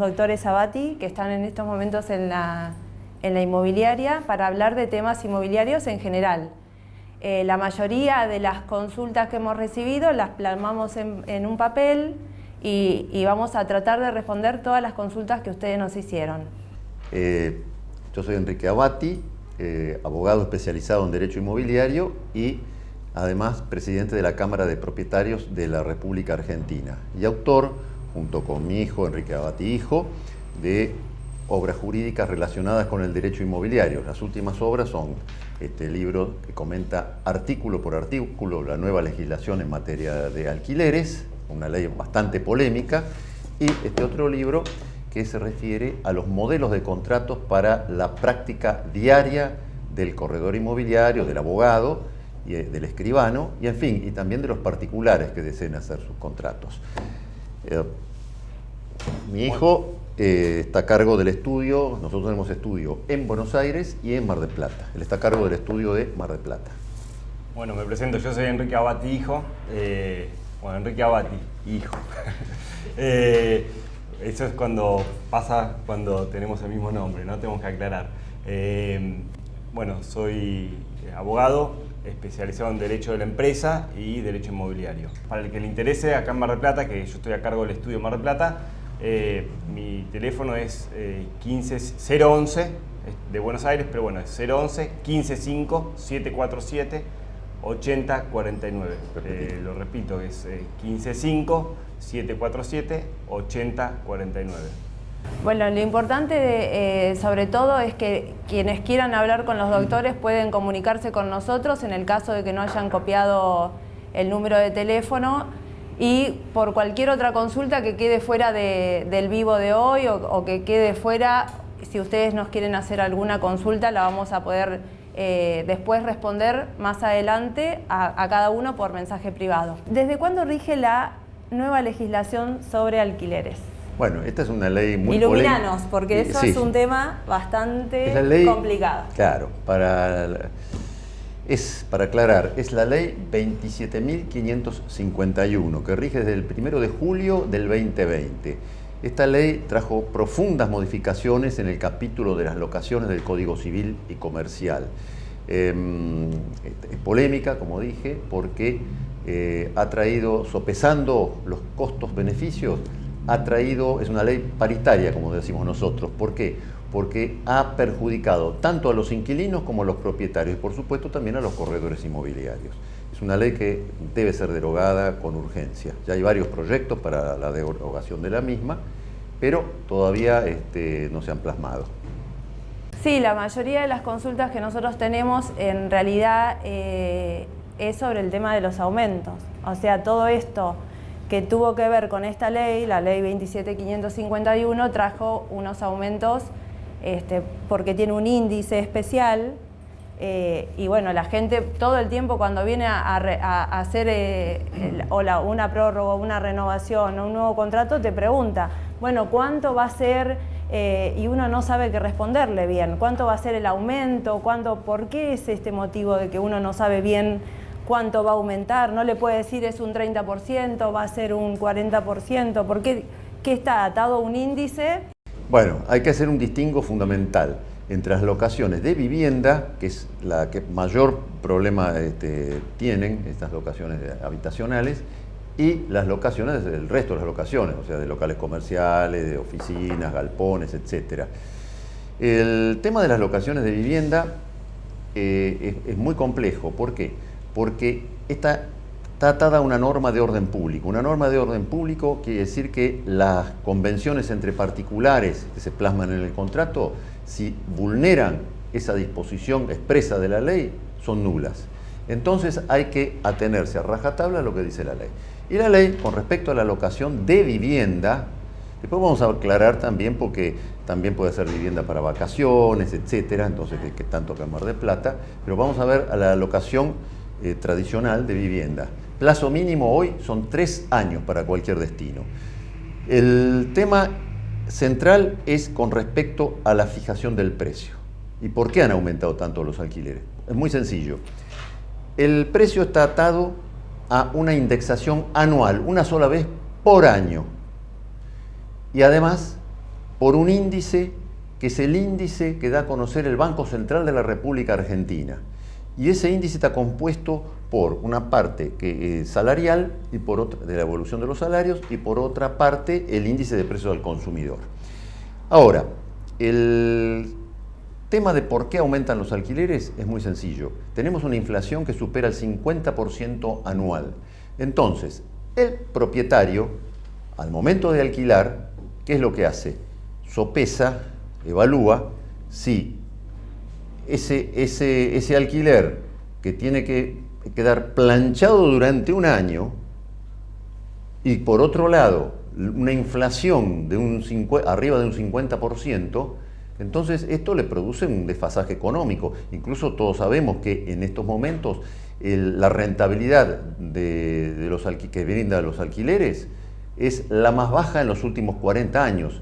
doctores Abati, que están en estos momentos en la inmobiliaria, para hablar de temas inmobiliarios en general. La mayoría de las consultas que hemos recibido las plasmamos en un papel y vamos a tratar de responder todas las consultas que ustedes nos hicieron. Yo soy Enrique Abati, abogado especializado en Derecho Inmobiliario y además presidente de la Cámara de Propietarios de la República Argentina y autor, junto con mi hijo, Enrique Abati hijo, de obras jurídicas relacionadas con el derecho inmobiliario. Las últimas obras son este libro que comenta artículo por artículo la nueva legislación en materia de alquileres, una ley bastante polémica, y este otro libro que se refiere a los modelos de contratos para la práctica diaria del corredor inmobiliario, del abogado, y del escribano, y en fin, y también de los particulares que deseen hacer sus contratos. Mi hijo está a cargo del estudio, nosotros tenemos estudio en Buenos Aires y en Mar del Plata. Él está a cargo del estudio de Mar del Plata. Bueno, me presento, yo soy Enrique Abati hijo. Enrique Abati hijo. Eso es cuando pasa cuando tenemos el mismo nombre, ¿no? Tenemos que aclarar. Soy abogado especializado en Derecho de la Empresa y Derecho Inmobiliario. Para el que le interese, acá en Mar del Plata, que yo estoy a cargo del estudio Mar del Plata, mi teléfono es 011 de Buenos Aires, pero bueno, es 011 155 747 8049. Lo repito, es 155 747 8049. Bueno, lo importante sobre todo es que quienes quieran hablar con los doctores pueden comunicarse con nosotros en el caso de que no hayan copiado el número de teléfono, y por cualquier otra consulta que quede fuera del vivo de hoy o que quede fuera, si ustedes nos quieren hacer alguna consulta, la vamos a poder después responder más adelante a cada uno por mensaje privado. ¿Desde cuándo rige la nueva legislación sobre alquileres? Bueno, esta es una ley muy Iluminanos, porque eso sí, es un tema bastante complicado. Claro, para aclarar, es la ley 27.551, que rige desde el 1 de julio del 2020. Esta ley trajo profundas modificaciones en el capítulo de las locaciones del Código Civil y Comercial. Es polémica, como dije, porque ha traído, sopesando los costos-beneficios, es una ley paritaria, como decimos nosotros. ¿Por qué? Porque ha perjudicado tanto a los inquilinos como a los propietarios y, por supuesto, también a los corredores inmobiliarios. Es una ley que debe ser derogada con urgencia. Ya hay varios proyectos para la derogación de la misma, pero todavía no se han plasmado. Sí, la mayoría de las consultas que nosotros tenemos en realidad es sobre el tema de los aumentos. O sea, todo esto que tuvo que ver con esta ley, la ley 27.551, trajo unos aumentos porque tiene un índice especial, y bueno, la gente todo el tiempo cuando viene a hacer una prórroga, una renovación o un nuevo contrato, te pregunta, bueno, ¿cuánto va a ser? Y uno no sabe qué responderle bien. ¿Cuánto va a ser el aumento? ¿Por qué es este motivo de que uno no sabe bien cuánto va a aumentar? No le puede decir es un 30%, va a ser un 40%, ¿por qué? ¿Qué está atado a un índice? Bueno, hay que hacer un distingo fundamental entre las locaciones de vivienda, que es la que mayor problema tienen, estas locaciones habitacionales, y las locaciones del resto de las locaciones, o sea, de locales comerciales, de oficinas, galpones, etc. El tema de las locaciones de vivienda es muy complejo. ¿Por qué? Porque está atada a una norma de orden público. Una norma de orden público quiere decir que las convenciones entre particulares que se plasman en el contrato, si vulneran esa disposición expresa de la ley, son nulas. Entonces hay que atenerse a rajatabla a lo que dice la ley. Y la ley, con respecto a la locación de vivienda, después vamos a aclarar también, porque también puede ser vivienda para vacaciones, etcétera, entonces que tanto acá en Mar del Plata, pero vamos a ver a la locación tradicional de vivienda. Plazo mínimo hoy son 3 años para cualquier destino. El tema central es con respecto a la fijación del precio. ¿Y por qué han aumentado tanto los alquileres? Es muy sencillo. El precio está atado a una indexación anual, una sola vez por año. Y además por un índice que es el índice que da a conocer el Banco Central de la República Argentina. Y ese índice está compuesto por una parte que, salarial y por otra, de la evolución de los salarios, y por otra parte el índice de precios al consumidor. Ahora, el tema de por qué aumentan los alquileres es muy sencillo. Tenemos una inflación que supera el 50% anual. Entonces, el propietario, al momento de alquilar, ¿qué es lo que hace? Sopesa, evalúa si ese alquiler que tiene que quedar planchado durante un año, y por otro lado una inflación de arriba de un 50%, entonces esto le produce un desfasaje económico. Incluso todos sabemos que en estos momentos la rentabilidad que brinda los alquileres es la más baja en los últimos 40 años.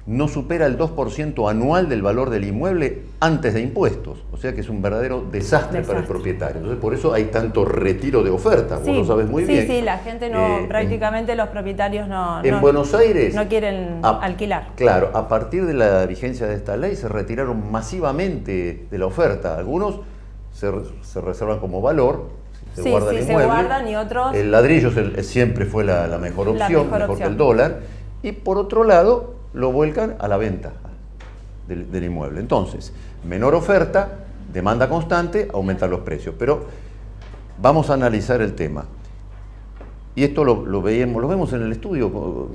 No supera el 2% anual del valor del inmueble antes de impuestos. O sea que es un verdadero desastre para el propietario. Entonces, por eso hay tanto retiro de oferta. Sí, vos lo sabés muy bien. Sí, la gente prácticamente los propietarios en Buenos Aires no quieren alquilar. Claro, a partir de la vigencia de esta ley se retiraron masivamente de la oferta. Algunos se reservan como valor, se guarda el inmueble. Se guardan, y otros... El ladrillo siempre fue la mejor opción, mejor que el dólar. Y por otro lado, lo vuelcan a la venta del inmueble. Entonces, menor oferta, demanda constante, aumentan los precios. Pero vamos a analizar el tema. Y esto lo vemos en el estudio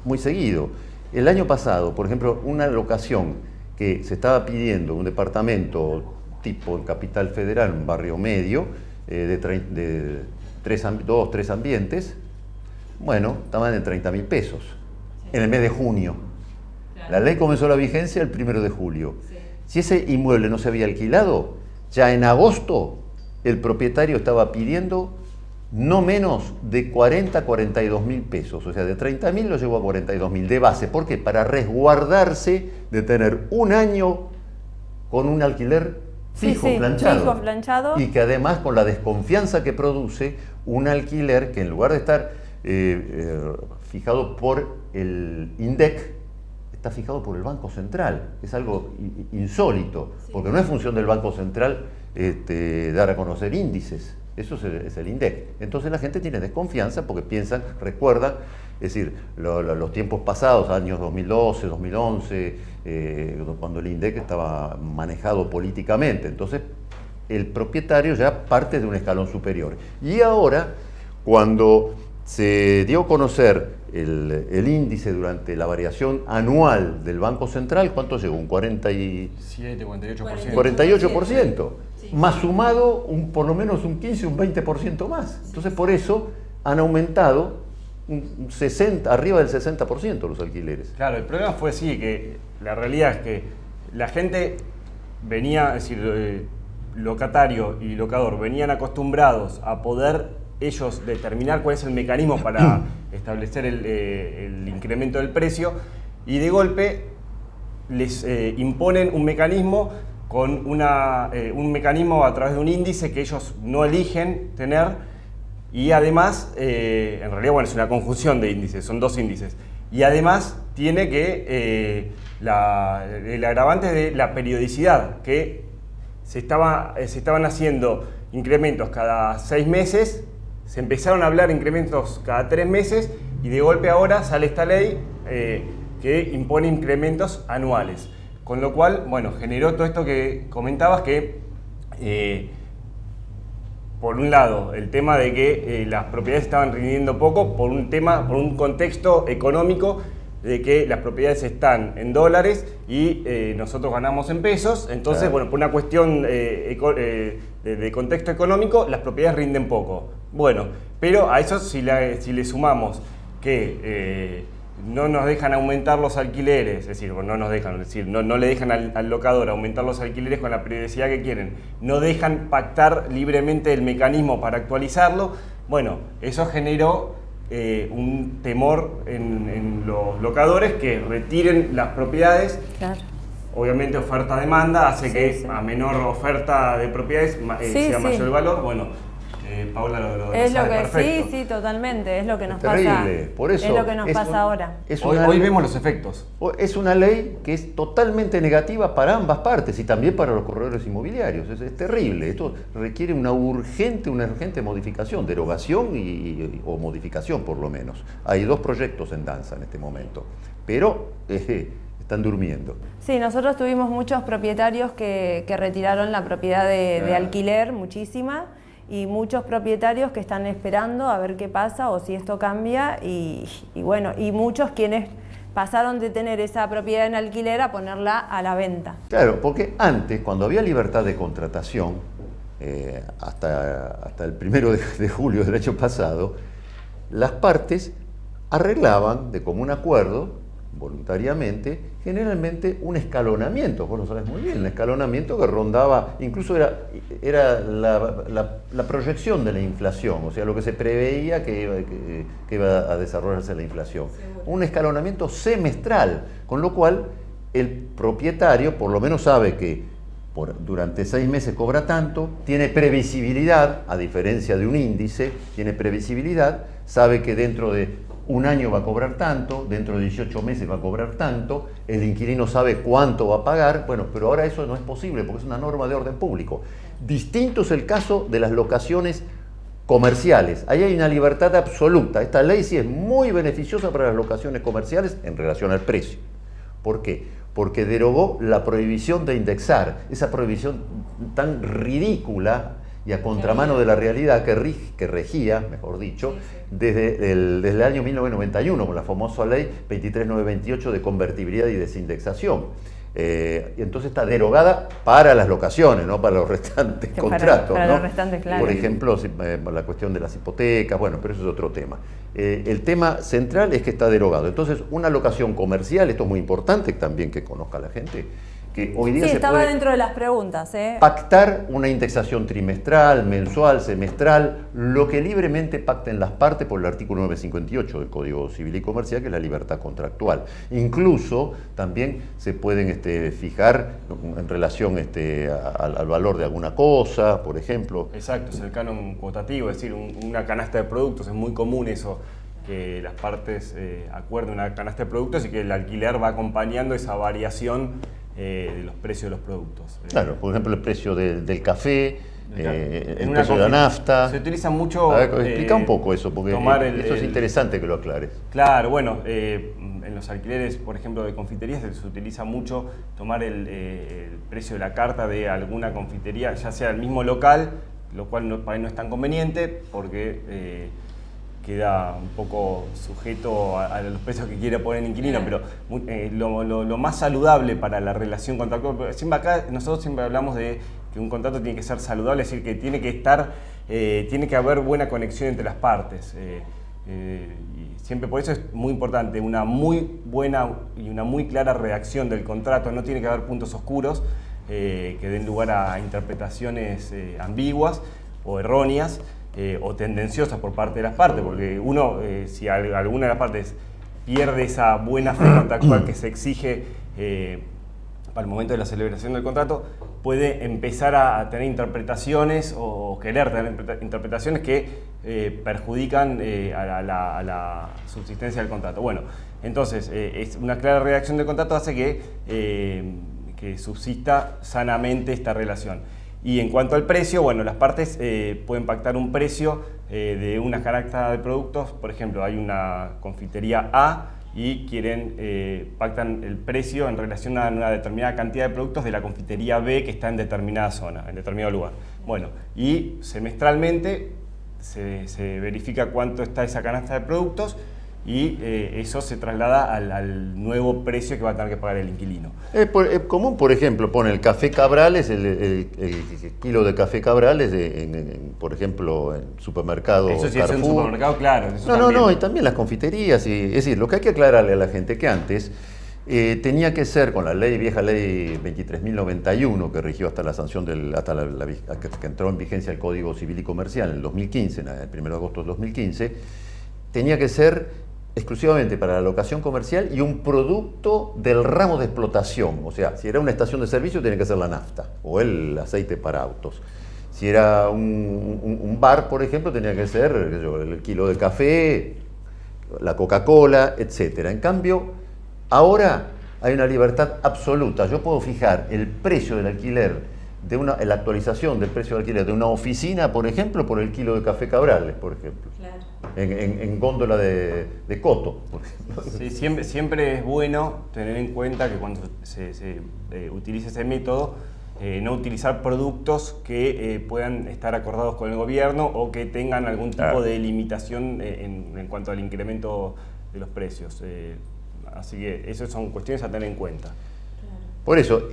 muy seguido. El año pasado, por ejemplo, una locación que se estaba pidiendo, un departamento tipo en Capital Federal, un barrio medio, de 2-3 ambientes, bueno, estaban en 30.000 pesos. En el mes de junio. Claro. La ley comenzó la vigencia el 1 de julio. Sí. Si ese inmueble no se había alquilado, ya en agosto el propietario estaba pidiendo no menos de 42.000 pesos. O sea, de 30.000 lo llevó a 42.000 de base. ¿Por qué? Para resguardarse de tener un año con un alquiler fijo, planchado. Y que además, con la desconfianza que produce, un alquiler que en lugar de estar fijado por el INDEC, está fijado por el Banco Central. Es algo insólito, porque no es función del Banco Central dar a conocer índices. Eso es el INDEC. Entonces la gente tiene desconfianza porque recuerda, es decir, los tiempos pasados, años 2012, 2011, cuando el INDEC estaba manejado políticamente. Entonces el propietario ya parte de un escalón superior. Y ahora, cuando se dio a conocer el índice durante la variación anual del Banco Central, ¿cuánto llegó? Un 48%. 48%. Sí. Más sumado por lo menos un 15, un 20% más. Entonces, por eso han aumentado arriba del 60% los alquileres. Claro, el problema fue que la realidad es que la gente venía, es decir, locatario y locador venían acostumbrados a poder ellos determinar cuál es el mecanismo para establecer el incremento del precio, y de golpe les imponen un mecanismo con un mecanismo a través de un índice que ellos no eligen tener, y además, en realidad, bueno, es una conjunción de índices, son dos índices, y además tiene que el agravante de la periodicidad, que se estaban haciendo incrementos cada 6 meses, se empezaron a hablar incrementos cada 3 meses, y de golpe ahora sale esta ley que impone incrementos anuales. Con lo cual, bueno, generó todo esto que comentabas, que por un lado el tema de que las propiedades estaban rindiendo poco por un contexto económico de que las propiedades están en dólares y nosotros ganamos en pesos. Entonces, claro, bueno, por una cuestión de contexto económico, las propiedades rinden poco. Bueno, pero a eso si le sumamos que no nos dejan aumentar los alquileres, es decir, no le dejan al locador aumentar los alquileres con la periodicidad que quieren, no dejan pactar libremente el mecanismo para actualizarlo, bueno, eso generó un temor en los locadores que retiren las propiedades. Claro. Obviamente oferta-demanda hace que a menor oferta de propiedades sea mayor el valor. Bueno, Paula lo Es lo sabe que perfecto. sí, totalmente, es lo que nos Terrible. pasa. Por eso es lo que nos pasa ahora. Hoy vemos los efectos. Es una ley que es totalmente negativa para ambas partes y también para los corredores inmobiliarios. Es terrible. Esto requiere una urgente modificación, derogación o modificación por lo menos. Hay 2 proyectos en danza en este momento, pero están durmiendo. Sí, nosotros tuvimos muchos propietarios que retiraron la propiedad de alquiler, muchísima, y muchos propietarios que están esperando a ver qué pasa o si esto cambia, y bueno, y muchos quienes pasaron de tener esa propiedad en alquiler a ponerla a la venta. Claro, porque antes, cuando había libertad de contratación, hasta el 1 de julio del año pasado, las partes arreglaban de común acuerdo, voluntariamente, generalmente un escalonamiento, vos lo sabés muy bien, un escalonamiento que rondaba, incluso era la proyección de la inflación, o sea, lo que se preveía que iba a desarrollarse la inflación. Un escalonamiento semestral, con lo cual el propietario por lo menos sabe que durante 6 meses cobra tanto, tiene previsibilidad, a diferencia de un índice, tiene previsibilidad, sabe que dentro de un año va a cobrar tanto, dentro de 18 meses va a cobrar tanto, el inquilino sabe cuánto va a pagar, bueno, pero ahora eso no es posible porque es una norma de orden público. Distinto es el caso de las locaciones comerciales. Ahí hay una libertad absoluta. Esta ley sí es muy beneficiosa para las locaciones comerciales en relación al precio. ¿Por qué? Porque derogó la prohibición de indexar, esa prohibición tan ridícula y a contramano de la realidad que regía, mejor dicho, desde el año 1991, con la famosa ley 23928 de convertibilidad y desindexación. Entonces está derogada para las locaciones, no para los restantes contratos. Para ¿no? los restantes, claro. Por ejemplo, la cuestión de las hipotecas, bueno, pero eso es otro tema. El tema central es que está derogado. Entonces, una locación comercial, esto es muy importante también que conozca la gente, que hoy día sí, se estaba puede dentro de las preguntas. pactar una indexación trimestral, mensual, semestral, lo que libremente pacten las partes por el artículo 958 del Código Civil y Comercial, que es la libertad contractual. Incluso también se pueden fijar en relación al valor de alguna cosa, por ejemplo. Exacto, es el canon cuotativo, es decir, una canasta de productos, es muy común eso, que las partes acuerden una canasta de productos y que el alquiler va acompañando esa variación de los precios de los productos. Claro, por ejemplo, el precio del café, el una precio de la nafta. Se utiliza mucho... A ver, explica un poco eso, porque eso es interesante que lo aclares. Claro, bueno, en los alquileres, por ejemplo, de confiterías se utiliza mucho tomar el precio de la carta de alguna confitería, ya sea el mismo local, lo cual para él no es tan conveniente porque queda un poco sujeto a los precios que quiere poner el inquilino, pero lo más saludable para la relación contractual, siempre acá nosotros siempre hablamos de que un contrato tiene que ser saludable, es decir, que tiene que haber buena conexión entre las partes. Y siempre por eso es muy importante una muy buena y una muy clara redacción del contrato, no tiene que haber puntos oscuros que den lugar a interpretaciones ambiguas o erróneas, o tendenciosas por parte de las partes, porque uno, si alguna de las partes pierde esa buena fe contractual que se exige para el momento de la celebración del contrato, puede empezar a tener interpretaciones o querer tener interpretaciones que perjudican a la subsistencia del contrato. Bueno, entonces, es una clara redacción del contrato hace que subsista sanamente esta relación. Y en cuanto al precio, bueno, las partes pueden pactar un precio de una canasta de productos. Por ejemplo, hay una confitería A y pactan el precio en relación a una determinada cantidad de productos de la confitería B que está en determinada zona, en determinado lugar. Bueno, y semestralmente se verifica cuánto está esa canasta de productos y eso se traslada al nuevo precio que va a tener que pagar el inquilino. Es común, por ejemplo, pone el café Cabrales, el kilo de café Cabrales, por ejemplo, en supermercado Eso sí, Carrefour. es un supermercado, claro. No, y también las confiterías. Es decir, lo que hay que aclararle a la gente que antes tenía que ser con la vieja ley 23.091, que rigió hasta la sanción, que entró en vigencia el Código Civil y Comercial en el 2015, el 1 de agosto del 2015, tenía que ser exclusivamente para la locación comercial y un producto del ramo de explotación. O sea, si era una estación de servicio, tiene que ser la nafta o el aceite para autos. Si era un bar, por ejemplo, tenía que ser el kilo de café, la Coca-Cola, etc. En cambio, ahora hay una libertad absoluta. Yo puedo fijar el precio del alquiler, la actualización del precio del alquiler de una oficina, por ejemplo, por el kilo de café Cabrales, por ejemplo. Claro. En góndola de Coto, por ejemplo. Sí, siempre es bueno tener en cuenta que cuando se utiliza ese método, no utilizar productos que puedan estar acordados con el gobierno o que tengan algún tipo de limitación en cuanto al incremento de los precios. Así que esas son cuestiones a tener en cuenta. Por eso,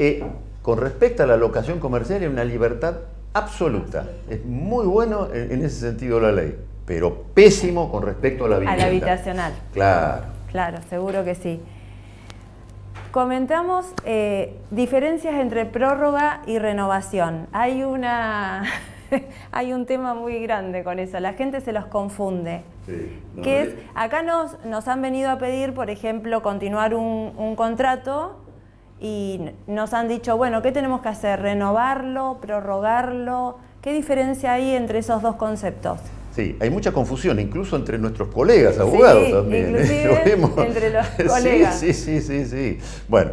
con respecto a la locación comercial hay una libertad absoluta. Es muy bueno en ese sentido la ley, pero pésimo con respecto a la vivienda. A la habitacional. Claro. Claro, seguro que sí. Comentamos diferencias entre prórroga y renovación. Hay un tema muy grande con eso, la gente se los confunde. Sí, Acá nos han venido a pedir, por ejemplo, continuar un contrato y nos han dicho, bueno, ¿qué tenemos que hacer? ¿Renovarlo? ¿Prorrogarlo? ¿Qué diferencia hay entre esos dos conceptos? Sí, hay mucha confusión, incluso entre nuestros colegas abogados también. Inclusive entre los colegas. Sí. Bueno,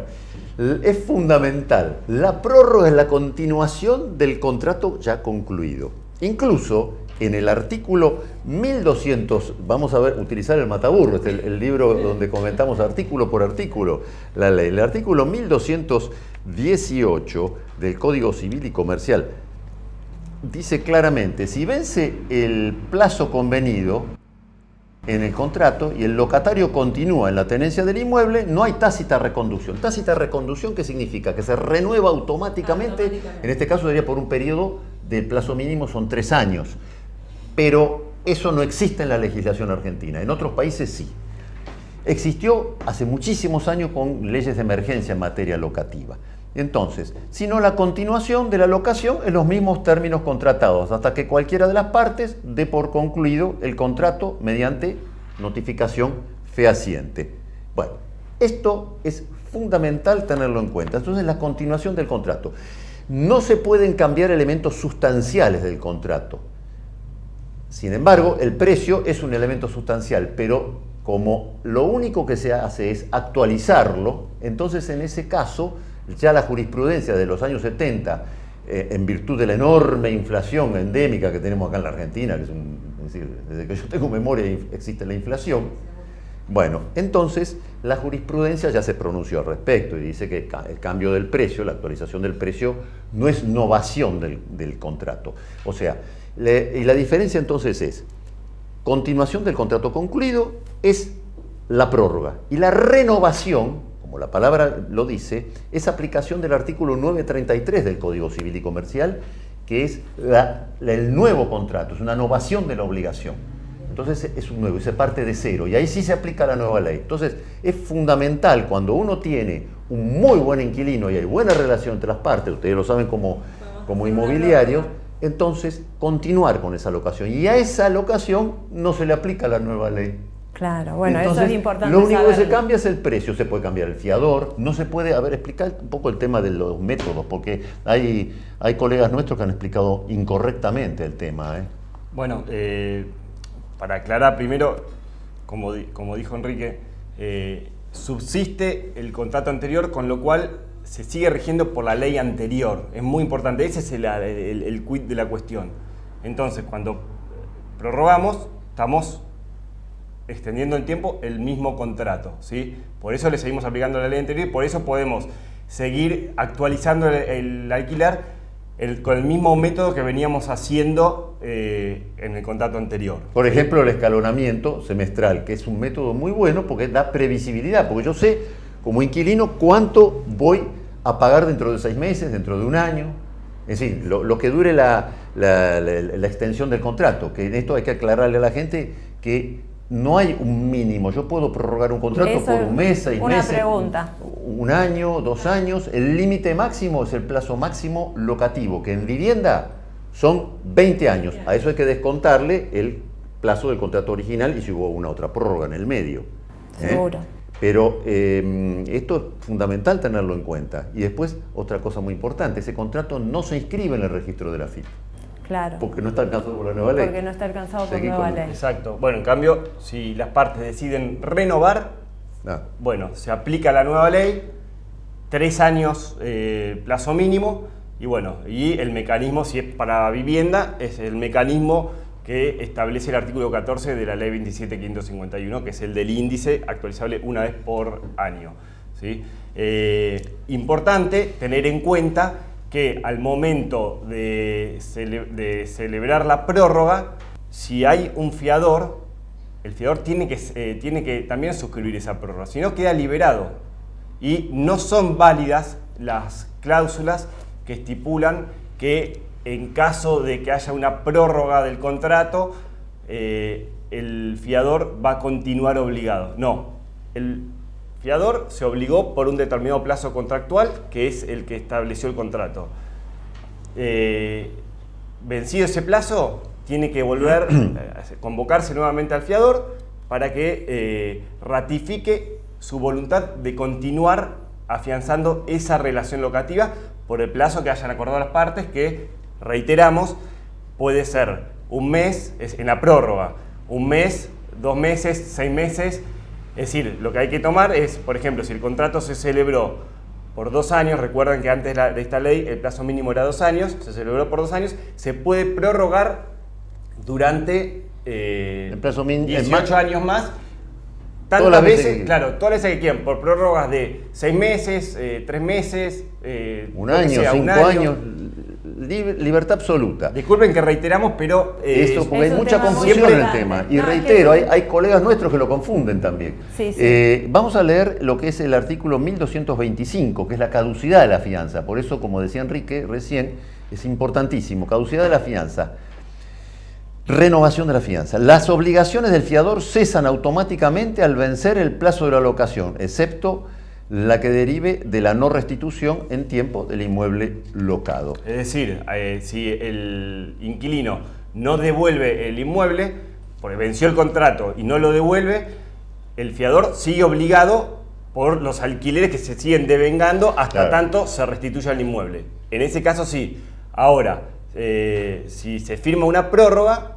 es fundamental. La prórroga es la continuación del contrato ya concluido. Incluso en el artículo 1200, vamos a utilizar el Mataburro, el libro donde comentamos artículo por artículo la ley. El artículo 1218 del Código Civil y Comercial dice claramente, si vence el plazo convenido en el contrato y el locatario continúa en la tenencia del inmueble, no hay tácita reconducción. Tácita reconducción, ¿qué significa? Que se renueva automáticamente, en este caso sería por un periodo de plazo mínimo, son 3 años. Pero eso no existe en la legislación argentina, en otros países sí. Existió hace muchísimos años con leyes de emergencia en materia locativa. Entonces, sino la continuación de la locación en los mismos términos contratados, hasta que cualquiera de las partes dé por concluido el contrato mediante notificación fehaciente. Bueno, esto es fundamental tenerlo en cuenta. Entonces, la continuación del contrato. No se pueden cambiar elementos sustanciales del contrato. Sin embargo, el precio es un elemento sustancial, pero como lo único que se hace es actualizarlo, entonces en ese caso ya la jurisprudencia de los años 70, en virtud de la enorme inflación endémica que tenemos acá en la Argentina, que es decir, desde que yo tengo memoria existe la inflación, bueno, entonces la jurisprudencia ya se pronunció al respecto y dice que el cambio del precio, la actualización del precio, no es novación del contrato. O sea, y la diferencia entonces es, continuación del contrato concluido es la prórroga y la renovación, como la palabra lo dice, es aplicación del artículo 933 del Código Civil y Comercial, que es el nuevo contrato, es una novación de la obligación. Entonces es un nuevo y se parte de cero y ahí sí se aplica la nueva ley. Entonces es fundamental cuando uno tiene un muy buen inquilino y hay buena relación entre las partes, ustedes lo saben como inmobiliarios, entonces continuar con esa locación y a esa locación no se le aplica la nueva ley. Claro, bueno, entonces, eso es importante. Lo único saberlo. que se cambia es el precio, se puede cambiar el fiador, no se puede, explicar un poco el tema de los métodos, porque hay colegas nuestros que han explicado incorrectamente el tema. Bueno, para aclarar primero, como dijo Enrique, subsiste el contrato anterior, con lo cual se sigue rigiendo por la ley anterior. Es muy importante, ese es el quid de la cuestión. Entonces, cuando prorrogamos, estamos extendiendo el tiempo el mismo contrato, ¿sí? Por eso le seguimos aplicando la ley anterior y por eso podemos seguir actualizando el alquiler con el mismo método que veníamos haciendo en el contrato anterior. Por ejemplo, el escalonamiento semestral, que es un método muy bueno porque da previsibilidad, porque yo sé como inquilino cuánto voy a pagar dentro de 6 meses, dentro de un año, es decir, lo que dure la extensión del contrato, que en esto hay que aclararle a la gente que no hay un mínimo. Yo puedo prorrogar un contrato eso por un mes, 6 meses, pregunta. un año, 2 años. El límite máximo es el plazo máximo locativo, que en vivienda son 20 años. A eso hay que descontarle el plazo del contrato original y si hubo una otra prórroga en el medio. Seguro. Pero esto es fundamental tenerlo en cuenta. Y después, otra cosa muy importante, ese contrato no se inscribe en el registro de la AFIP. Claro. Porque no está alcanzado por la nueva ley. Porque no está alcanzado por Seguí nueva con- ley. Exacto. Bueno, en cambio, si las partes deciden renovar, Ah, bueno, se aplica la nueva ley, 3 años plazo mínimo, y bueno, y el mecanismo, si es para vivienda, es el mecanismo que establece el artículo 14 de la ley 27.551, que es el del índice actualizable una vez por año, ¿sí? Importante tener en cuenta que al momento de celebrar la prórroga, si hay un fiador, el fiador tiene que también suscribir esa prórroga, si no queda liberado. Y no son válidas las cláusulas que estipulan que en caso de que haya una prórroga del contrato, el fiador va a continuar obligado. No, el fiador se obligó por un determinado plazo contractual, que es el que estableció el contrato. Vencido ese plazo, tiene que volver a convocarse nuevamente al fiador para que ratifique su voluntad de continuar afianzando esa relación locativa por el plazo que hayan acordado las partes, que, reiteramos, puede ser un mes, es en la prórroga, un mes, 2 meses, 6 meses. Es decir, lo que hay que tomar es, por ejemplo, si el contrato se celebró por 2 años, recuerden que antes de esta ley el plazo mínimo era 2 años, se celebró por 2 años, se puede prorrogar durante el plazo mínimo 18 años más. Todas Tantas las veces, veces que- claro, todas las veces que quieran, por prórrogas de 6 meses, 3 meses, un lo que año, sea, 5 un año. años, libertad absoluta. Disculpen que reiteramos, pero Esto, porque Es hay un mucha tema muy confusión en el importante. tema. Y No, es que reitero, es un- hay colegas nuestros que lo confunden también. Sí, sí. Vamos a leer lo que es el artículo 1225, que es la caducidad de la fianza. Por eso, como decía Enrique recién, es importantísimo. Caducidad de la fianza. Renovación de la fianza. Las obligaciones del fiador cesan automáticamente al vencer el plazo de la locación, excepto la que derive de la no restitución en tiempo del inmueble locado. Es decir, si el inquilino no devuelve el inmueble, porque venció el contrato y no lo devuelve, el fiador sigue obligado por los alquileres que se siguen devengando hasta Claro. tanto se restituya el inmueble. En ese caso sí. Ahora, si se firma una prórroga,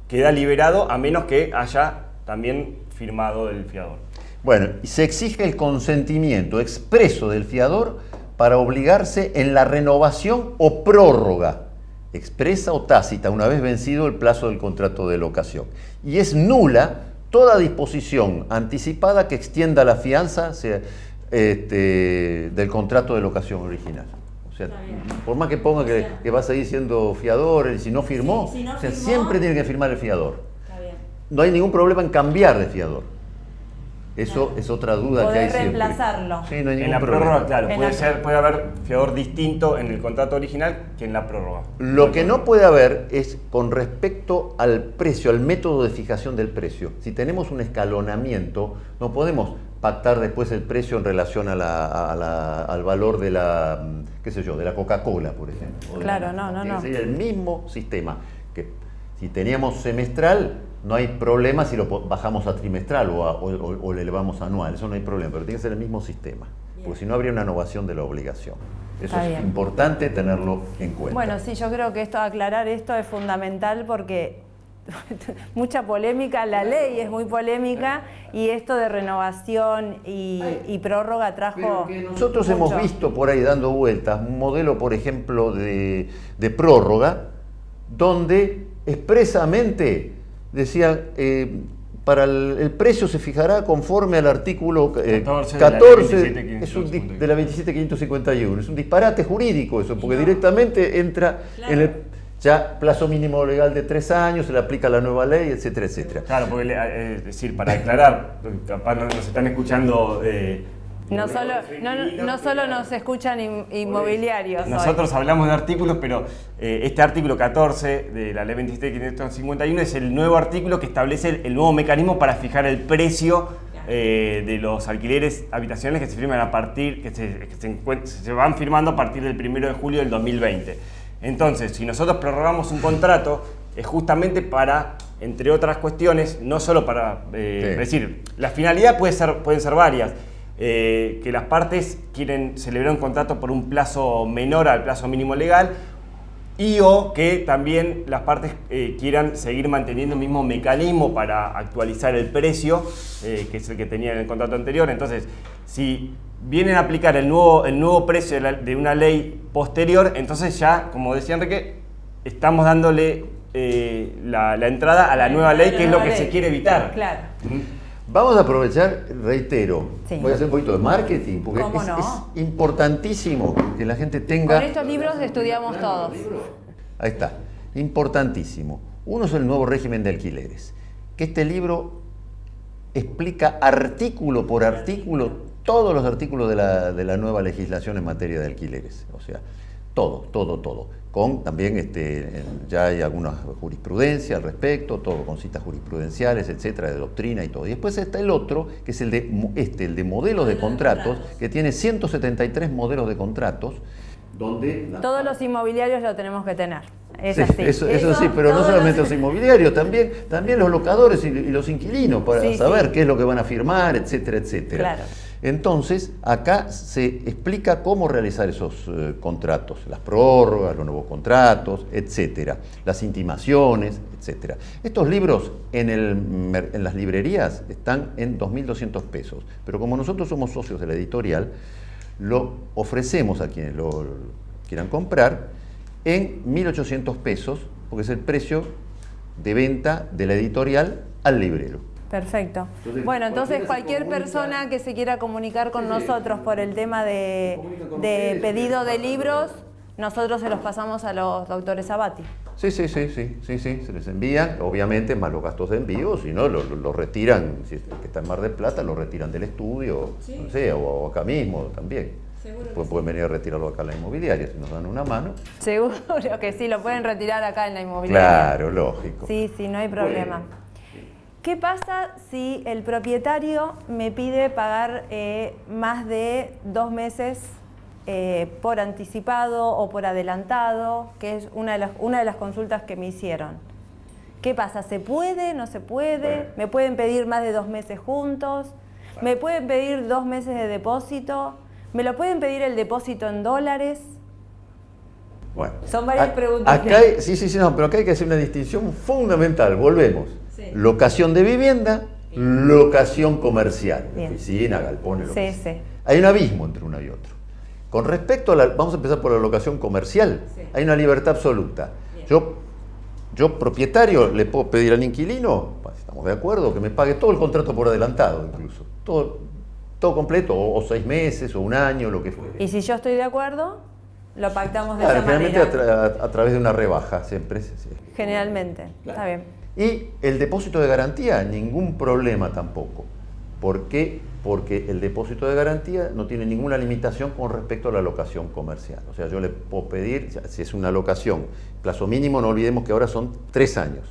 queda liberado a menos que haya también firmado el fiador. Bueno, y se exige el consentimiento expreso del fiador para obligarse en la renovación o prórroga, expresa o tácita, una vez vencido el plazo del contrato de locación. Y es nula toda disposición anticipada que extienda la fianza del contrato de locación original. O sea, por más que ponga que va a seguir siendo fiador, y si no firmó, Sí, si no o sea, firmó- siempre tiene que firmar el fiador. Está bien. No hay ningún problema en cambiar de fiador. Eso es otra duda que Poder hay siempre. reemplazarlo. Sí, no hay En ningún la problema. prórroga, claro, En puede haber fiador distinto en el contrato original que en la prórroga. Lo que no puede haber es con respecto al precio, al método de fijación del precio. Si tenemos un escalonamiento, no podemos pactar después el precio en relación al valor de la, qué sé yo, de la Coca-Cola, por ejemplo. O de Claro, la- no. Tiene que ser el mismo sistema. Que si teníamos semestral, no hay problema si lo bajamos a trimestral o le elevamos a anual. Eso no hay problema, pero tiene que ser el mismo sistema. Porque si no, habría una innovación de la obligación. Eso Está es bien. importante tenerlo en cuenta. Bueno, sí, yo creo que aclarar esto es fundamental porque mucha polémica, la ley es muy polémica y esto de renovación y prórroga trajo... Pero que nosotros mucho. hemos visto por ahí dando vueltas un modelo, por ejemplo, de prórroga, donde expresamente decía, para el precio se fijará conforme al artículo 14 14 de la 27.551. es de la 27.551. Es un disparate jurídico eso, porque No. directamente entra Claro. en el ya plazo mínimo legal de 3 años, se le aplica la nueva ley, etcétera, etcétera. Claro, porque es decir, para aclarar, capaz nos están escuchando. No solo nos escuchan inmobiliarios. hoy. Nosotros hablamos de artículos, pero este artículo 14 de la ley 27.551 es el nuevo artículo que establece el nuevo mecanismo para fijar el precio de los alquileres habitacionales que se firman a partir, se van firmando a partir del 1 de julio del 2020. Entonces, si nosotros prorrogamos un contrato, es justamente para, entre otras cuestiones, no solo para, es decir, la finalidad pueden ser varias. Que las partes quieren celebrar un contrato por un plazo menor al plazo mínimo legal, y o que también las partes quieran seguir manteniendo el mismo mecanismo para actualizar el precio, que es el que tenían en el contrato anterior. Entonces, si vienen a aplicar el nuevo precio de una ley posterior, entonces ya, como decía Enrique, estamos dándole la entrada a la nueva ley, que es lo que se quiere evitar. Claro. Vamos a aprovechar, reitero, Sí. voy a hacer un poquito de marketing, porque ¿Cómo no? es importantísimo que la gente tenga... Con estos libros estudiamos todos. Ahí está, importantísimo. Uno es el nuevo régimen de alquileres, que este libro explica artículo por artículo todos los artículos de la nueva legislación en materia de alquileres. O sea, todo. Con también ya hay alguna jurisprudencia al respecto, todo con citas jurisprudenciales, etcétera, de doctrina y todo. Y después está el otro, que es el de modelos de contratos, que tiene 173 modelos de contratos, donde... Todos los inmobiliarios lo tenemos que tener. Es Sí, así. eso sí, pero no solamente los inmobiliarios, también los locadores y los inquilinos, para Sí, saber sí. qué es lo que van a firmar, etcétera, etcétera. Claro. Entonces, acá se explica cómo realizar esos contratos, las prórrogas, los nuevos contratos, etcétera, las intimaciones, etcétera. Estos libros en las librerías están en 2.200 pesos, pero como nosotros somos socios de la editorial, lo ofrecemos a quienes lo quieran comprar en 1.800 pesos, porque es el precio de venta de la editorial al librero. Perfecto. Entonces, Bueno, entonces cualquiera cualquier se comunica. persona que se quiera comunicar con Sí, nosotros por el tema se comunica con de ustedes, pedido de para- libros, nosotros se los pasamos a los doctores Abati. Sí, se les envían, obviamente más los gastos de envío, si no lo retiran, si es que está en Mar del Plata, lo retiran del estudio, no sé, o acá mismo también. Pues pueden venir a retirarlo acá en la inmobiliaria, si nos dan una mano. Seguro que sí, lo pueden retirar acá en la inmobiliaria. Claro, lógico. Sí, no hay problema. Bueno. ¿Qué pasa si el propietario me pide pagar más de 2 meses por anticipado o por adelantado, que es una de las consultas que me hicieron? ¿Qué pasa? ¿Se puede? ¿No se puede? Bueno. ¿Me pueden pedir más de 2 meses juntos? ¿Me pueden pedir 2 meses de depósito? ¿Me lo pueden pedir el depósito en dólares? Bueno, Son varias preguntas. Acá no, pero acá hay que hacer una distinción fundamental. Volvemos. Sí. Locación de vivienda, locación comercial, Bien. oficina, galpones, lo que Sí, sea. sí. Hay un abismo entre uno y otro. Con respecto vamos a empezar por la locación comercial. Sí. Hay una libertad absoluta. Bien. Yo propietario le puedo pedir al inquilino, si estamos de acuerdo, que me pague todo el contrato por adelantado, incluso. Todo completo, o 6 meses, o un año, lo que fuere. Y si yo estoy de acuerdo, lo pactamos de Claro, esa generalmente manera. a través de una rebaja, siempre. Sí. Generalmente, está bien. Y el depósito de garantía, ningún problema tampoco. ¿Por qué? Porque el depósito de garantía no tiene ninguna limitación con respecto a la locación comercial. O sea, yo le puedo pedir, si es una locación, plazo mínimo, no olvidemos que ahora son 3 años.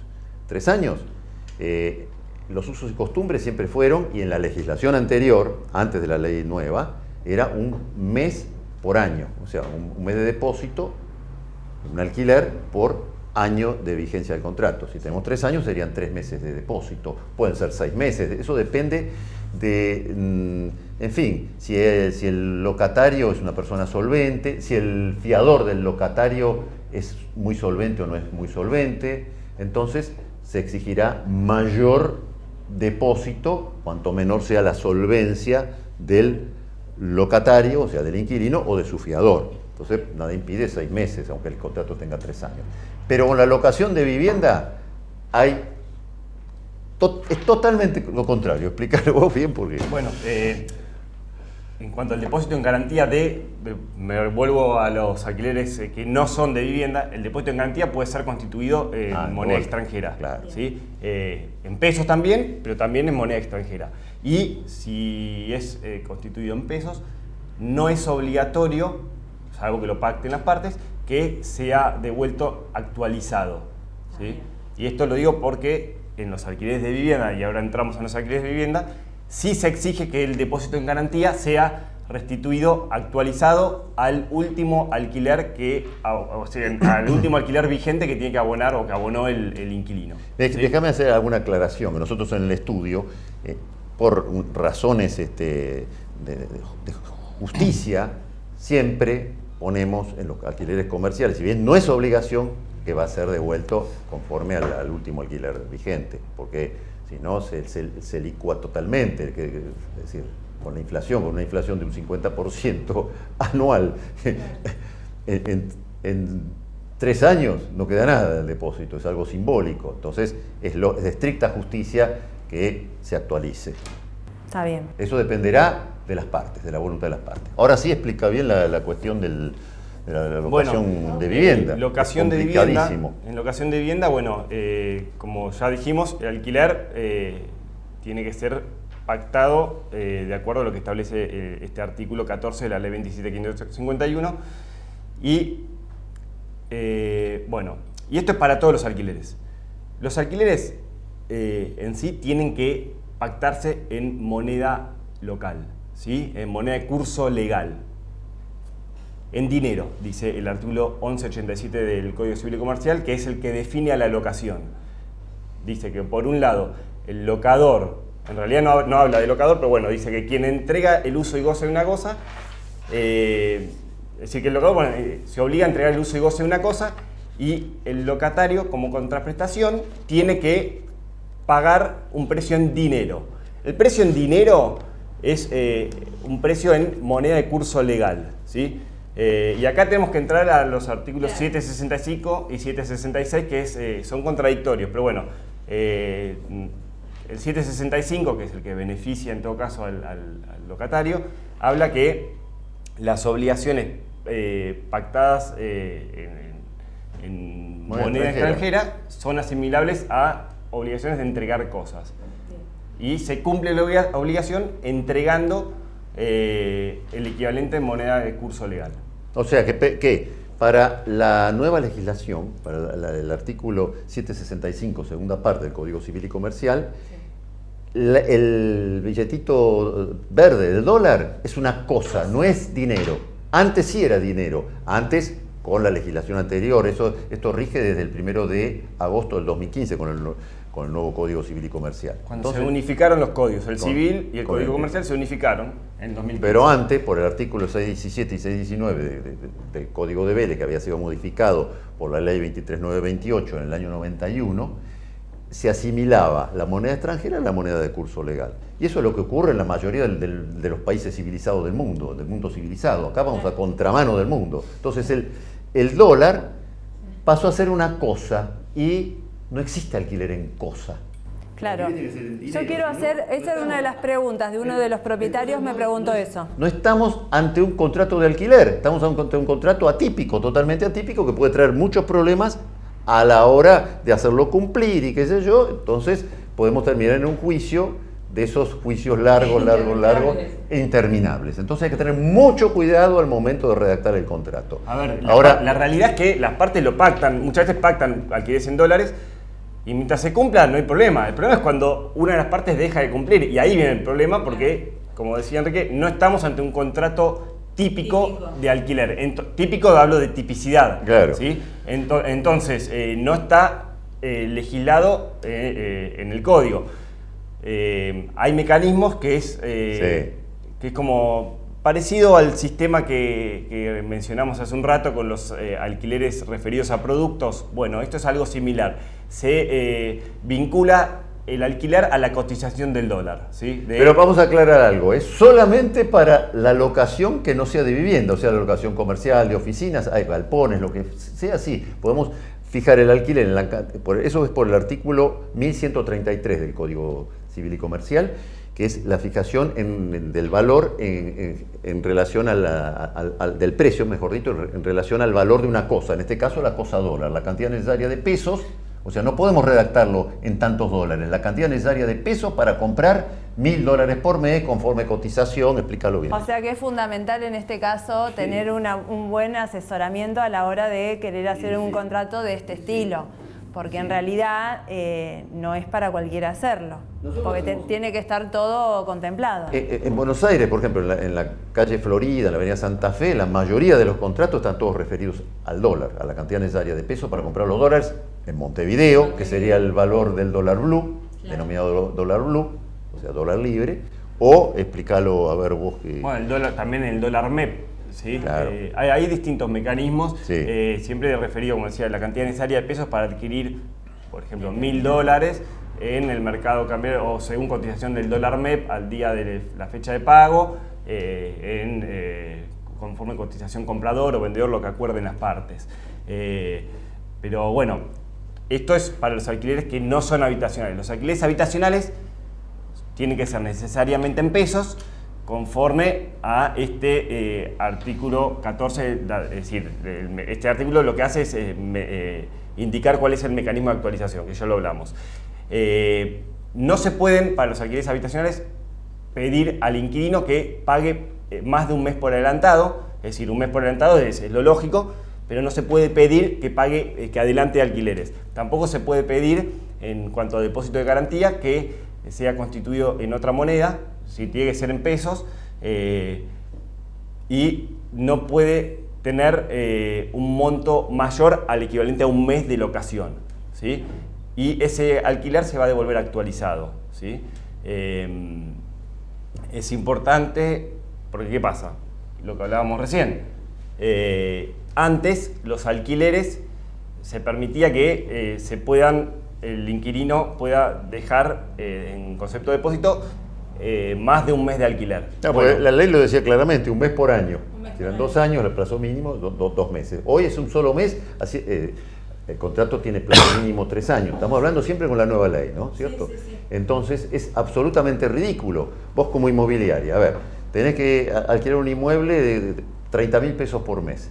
3 años, los usos y costumbres siempre fueron, y en la legislación anterior, antes de la ley nueva, era un mes por año. O sea, un mes de depósito, un alquiler por año de vigencia del contrato. Si tenemos 3 años serían 3 meses de depósito, pueden ser 6 meses, eso depende de, en fin, si el locatario es una persona solvente, si el fiador del locatario es muy solvente o no es muy solvente, entonces se exigirá mayor depósito cuanto menor sea la solvencia del locatario, o sea, del inquilino o de su fiador. Entonces, nada impide 6 meses, aunque el contrato tenga 3 años. Pero con la locación de vivienda es totalmente lo contrario. Explícalo vos bien porque... Bueno, en cuanto al depósito en garantía me vuelvo a los alquileres que no son de vivienda, el depósito en garantía puede ser constituido en moneda bueno, extranjera. claro. ¿Sí? En pesos también, pero también en moneda extranjera. Y si es constituido en pesos, no es obligatorio, salvo que lo pacten las partes, que sea devuelto actualizado. ¿Sí? Y esto lo digo porque en los alquileres de vivienda, y ahora entramos en los alquileres de vivienda, sí se exige que el depósito en garantía sea restituido, actualizado al último alquiler al último alquiler vigente que tiene que abonar o que abonó el inquilino. ¿Sí? Déjame hacer alguna aclaración. Nosotros en el estudio, por razones de justicia, siempre ponemos en los alquileres comerciales, si bien no es obligación, que va a ser devuelto conforme al último alquiler vigente, porque si no se licúa totalmente, es decir, con una inflación de un 50% anual, en 3 años no queda nada del depósito, es algo simbólico. Entonces es de estricta justicia que se actualice. Está bien. Eso dependerá de las partes, de la voluntad de las partes. Ahora sí explica bien la cuestión de la locación de vivienda. Locación de vivienda. En locación de vivienda, bueno, como ya dijimos, el alquiler tiene que ser pactado de acuerdo a lo que establece este artículo 14 de la Ley 27.551. Y bueno, y esto es para todos los alquileres. Los alquileres en sí tienen que pactarse en moneda local, ¿sí? En moneda de curso legal. En dinero, dice el artículo 1187 del Código Civil y Comercial, que es el que define a la locación. Dice que por un lado, el locador, en realidad no habla de locador, pero bueno, dice que quien entrega el uso y goce de una cosa, es decir, que el locador se obliga a entregar el uso y goce de una cosa, y el locatario, como contraprestación, tiene que pagar un precio en dinero. El precio en dinero es un precio en moneda de curso legal, ¿sí? Y acá tenemos que entrar a los artículos 765 y 766, que son contradictorios, pero bueno, el 765, que es el que beneficia en todo caso al locatario, habla que las obligaciones pactadas en moneda extranjera son asimilables a obligaciones de entregar cosas. Y se cumple la obligación entregando el equivalente en moneda de curso legal. O sea que para la nueva legislación, para el artículo 765, segunda parte del Código Civil y Comercial, el billetito verde, el dólar, es una cosa, no es dinero. Antes sí era dinero, antes con la legislación anterior, esto rige desde el 1 de agosto del 2015 con el nuevo Código Civil y Comercial. Cuando se unificaron los códigos, el civil y el Código Comercial se unificaron en 2015. Pero antes, por el artículo 617 y 619 del Código de Vélez, que había sido modificado por la Ley 23928 en el año 91, se asimilaba la moneda extranjera a la moneda de curso legal. Y eso es lo que ocurre en la mayoría de los países civilizados del mundo civilizado. Acá vamos a contramano del mundo. Entonces el dólar pasó a ser una cosa y no existe alquiler en cosa. Claro. Yo quiero hacer, esa es una de las preguntas de uno de los propietarios, me preguntó eso. No estamos ante un contrato de alquiler, estamos ante un contrato atípico, totalmente atípico, que puede traer muchos problemas a la hora de hacerlo cumplir y qué sé yo. Entonces podemos terminar en un juicio, de esos juicios largos e interminables. Entonces hay que tener mucho cuidado al momento de redactar el contrato. A ver, ahora, la realidad es que las partes lo pactan, muchas veces pactan alquileres en dólares, y mientras se cumpla no hay problema. El problema es cuando una de las partes deja de cumplir, y ahí viene el problema porque, como decía Enrique, no estamos ante un contrato típico de alquiler. Típico, hablo de tipicidad. Claro. ¿Sí? Entonces, no está legislado en el código. Hay mecanismos que es como parecido al sistema que mencionamos hace un rato con los alquileres referidos a productos. Bueno, esto es algo similar. Se vincula el alquiler a la cotización del dólar, ¿sí? Pero vamos a aclarar algo, es solamente para la locación que no sea de vivienda, o sea, la locación comercial, de oficinas, hay galpones, lo que sea así. Podemos fijar el alquiler, eso es por el artículo 1133 del Código Civil y Comercial, que es la fijación del valor en relación del precio, mejor dicho, en relación al valor de una cosa, en este caso la cosa dólar, la cantidad necesaria de pesos. O sea, no podemos redactarlo en tantos dólares. La cantidad necesaria de pesos para comprar $1.000 por mes conforme cotización, explícalo bien. O sea que es fundamental en este caso tener un buen asesoramiento a la hora de querer hacer un contrato de este estilo. Porque en realidad no es para cualquiera hacerlo. Porque tiene que estar todo contemplado. En Buenos Aires, por ejemplo, en la calle Florida, en la avenida Santa Fe, la mayoría de los contratos están todos referidos al dólar, a la cantidad necesaria de pesos para comprar los dólares. En Montevideo, que sería el valor del dólar blue, denominado dólar blue, o sea, dólar libre, o explícalo, a ver vos que... Bueno, también el dólar MEP ¿sí? Claro. Hay distintos mecanismos, Sí. siempre he referido, como decía, la cantidad necesaria de pesos para adquirir, por ejemplo, $1000 en el mercado cambiario o según cotización del dólar MEP al día de la fecha de pago, conforme cotización comprador o vendedor, lo que acuerden las partes. Pero bueno, esto es para los alquileres que no son habitacionales. Los alquileres habitacionales tienen que ser necesariamente en pesos, conforme a este artículo 14, es decir, este artículo lo que hace es indicar cuál es el mecanismo de actualización, que ya lo hablamos. No se pueden, para los alquileres habitacionales, pedir al inquilino que pague más de un mes por adelantado, es decir, un mes por adelantado es lo lógico, pero no se puede pedir que pague, que adelante alquileres. Tampoco se puede pedir, en cuanto a depósito de garantía, que sea constituido en otra moneda, si tiene que ser en pesos, y no puede tener un monto mayor al equivalente a un mes de locación, ¿sí? Y ese alquiler se va a devolver actualizado, ¿sí? Es importante, porque ¿qué pasa? Lo que hablábamos recién. Antes, los alquileres se permitía que el inquilino pueda dejar en concepto de depósito más de un mes de alquiler. No, porque la ley lo decía claramente, un mes por año. Si eran 2 años, el plazo mínimo, 2 meses. Hoy es un solo mes, así, el contrato tiene plazo mínimo 3 años. Estamos hablando siempre con la nueva ley, ¿no? ¿Cierto? Sí, sí, sí. Entonces es absolutamente ridículo. Vos como inmobiliaria, a ver, tenés que alquilar un inmueble de 30.000 pesos por mes.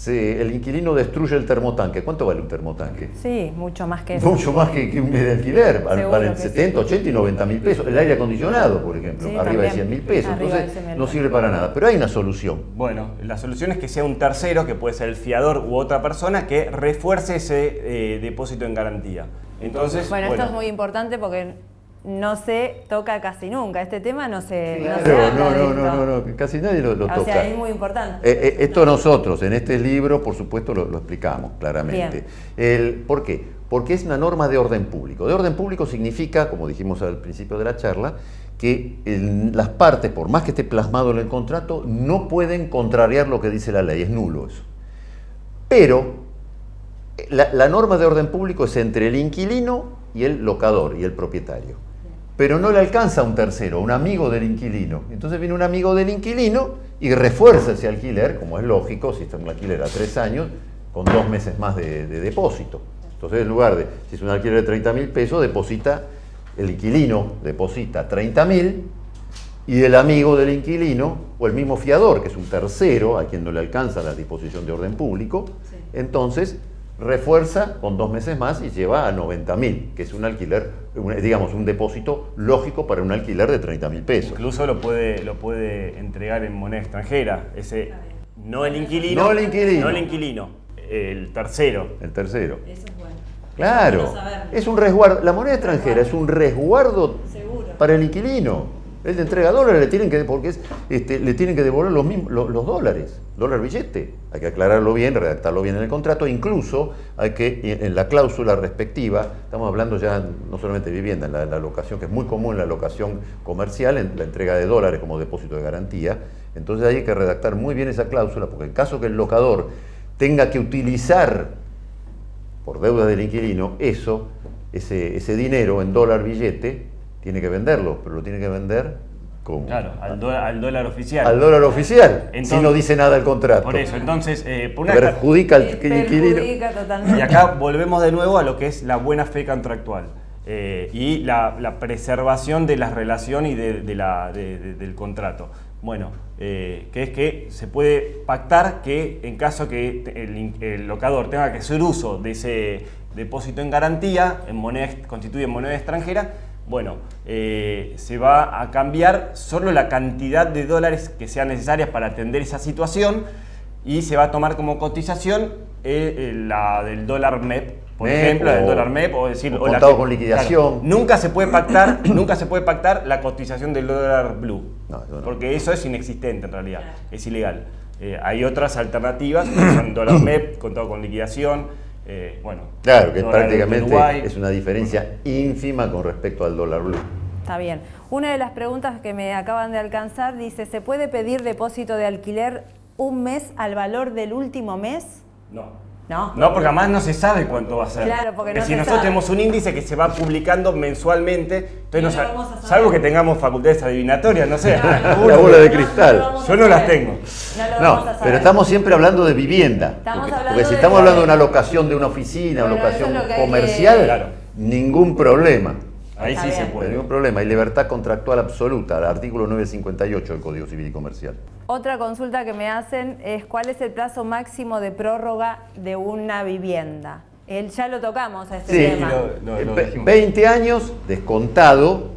El inquilino destruye el termotanque. ¿Cuánto vale un termotanque? Sí, mucho más que eso. Mucho más que un mes de alquiler. Valen 70, 80 y 90.000 pesos. El aire acondicionado, por ejemplo, sí, arriba también, de 100.000 pesos. Entonces no sirve para nada. Pero hay una solución. Bueno, la solución es que sea un tercero, que puede ser el fiador u otra persona, que refuerce ese depósito en garantía. Entonces, bueno, esto es muy importante porque no se toca casi nunca. Este tema no se no, casi nadie lo toca. O sea, es muy importante. Esto nosotros, en este libro, por supuesto, lo explicamos claramente. ¿Por qué? Porque es una norma de orden público. De orden público significa, como dijimos al principio de la charla, que las partes, por más que esté plasmado en el contrato, no pueden contrariar lo que dice la ley, es nulo eso. Pero la norma de orden público es entre el inquilino y el locador y el propietario. Pero no le alcanza a un tercero, un amigo del inquilino. Entonces viene un amigo del inquilino y refuerza ese alquiler, como es lógico, si está en un alquiler a 3 años, con 2 meses más de depósito. Entonces, en lugar de, si es un alquiler de 30.000 pesos, el inquilino deposita 30.000 y el amigo del inquilino, o el mismo fiador, que es un tercero, a quien no le alcanza la disposición de orden público, entonces refuerza con 2 meses más y lleva a 90.000, que es un alquiler, digamos, un depósito lógico para un alquiler de 30.000 pesos. Incluso lo puede entregar en moneda extranjera, no el inquilino, el tercero. El tercero. Eso es bueno. Claro, es un resguardo. La moneda extranjera es un resguardo para el inquilino. Él le entrega dólares, le tienen que devolver los dólares, dólar billete. Hay que aclararlo bien, redactarlo bien en el contrato. Incluso hay que, en la cláusula respectiva, estamos hablando ya no solamente de vivienda, en la locación, que es muy común en la locación comercial, en la entrega de dólares como depósito de garantía. Entonces hay que redactar muy bien esa cláusula, porque en caso que el locador tenga que utilizar, por deuda del inquilino, ese dinero en dólar billete, tiene que venderlo, pero lo tiene que vender como claro, al dólar oficial. Al dólar oficial, entonces, si no dice nada el contrato. Por eso, entonces, perjudica al inquilino. Y acá volvemos de nuevo a lo que es la buena fe contractual y la preservación de la relación y del contrato. Bueno, que es que se puede pactar que en caso que el locador tenga que hacer uso de ese depósito en garantía, constituye en moneda extranjera, bueno, se va a cambiar solo la cantidad de dólares que sean necesarias para atender esa situación y se va a tomar como cotización la del dólar MEP, por ejemplo, la del dólar MEP, o decir, o contado con liquidación. Claro, nunca se puede pactar la cotización del dólar blue, porque eso es inexistente en realidad, es ilegal. Hay otras alternativas, que son dólar MEP, contado con liquidación. Claro, que prácticamente es una diferencia ínfima con respecto al dólar blue. Está bien. Una de las preguntas que me acaban de alcanzar dice, ¿se puede pedir depósito de alquiler un mes al valor del último mes? No. No. No, porque además no se sabe cuánto va a ser. Claro, porque no si se nosotros sabe. tenemos un índice que se va publicando mensualmente, entonces No no lo vamos a saber. salvo que tengamos facultades adivinatorias, no sé. La bola de cristal. Yo no las tengo. No lo No, vamos a saber. pero estamos siempre hablando de vivienda. Estamos Porque hablando si de estamos hablando de una vivienda. locación de una oficina, Bueno, una locación eso es lo que hay que- comercial, Claro. ningún problema. Ahí sí Está se bien. puede. Ningún problema. Hay libertad contractual absoluta, el artículo 958 del Código Civil y Comercial. Otra consulta que me hacen es cuál es el plazo máximo de prórroga de una vivienda. Ya lo tocamos a este Sí, tema. lo dijimos. 20 años descontado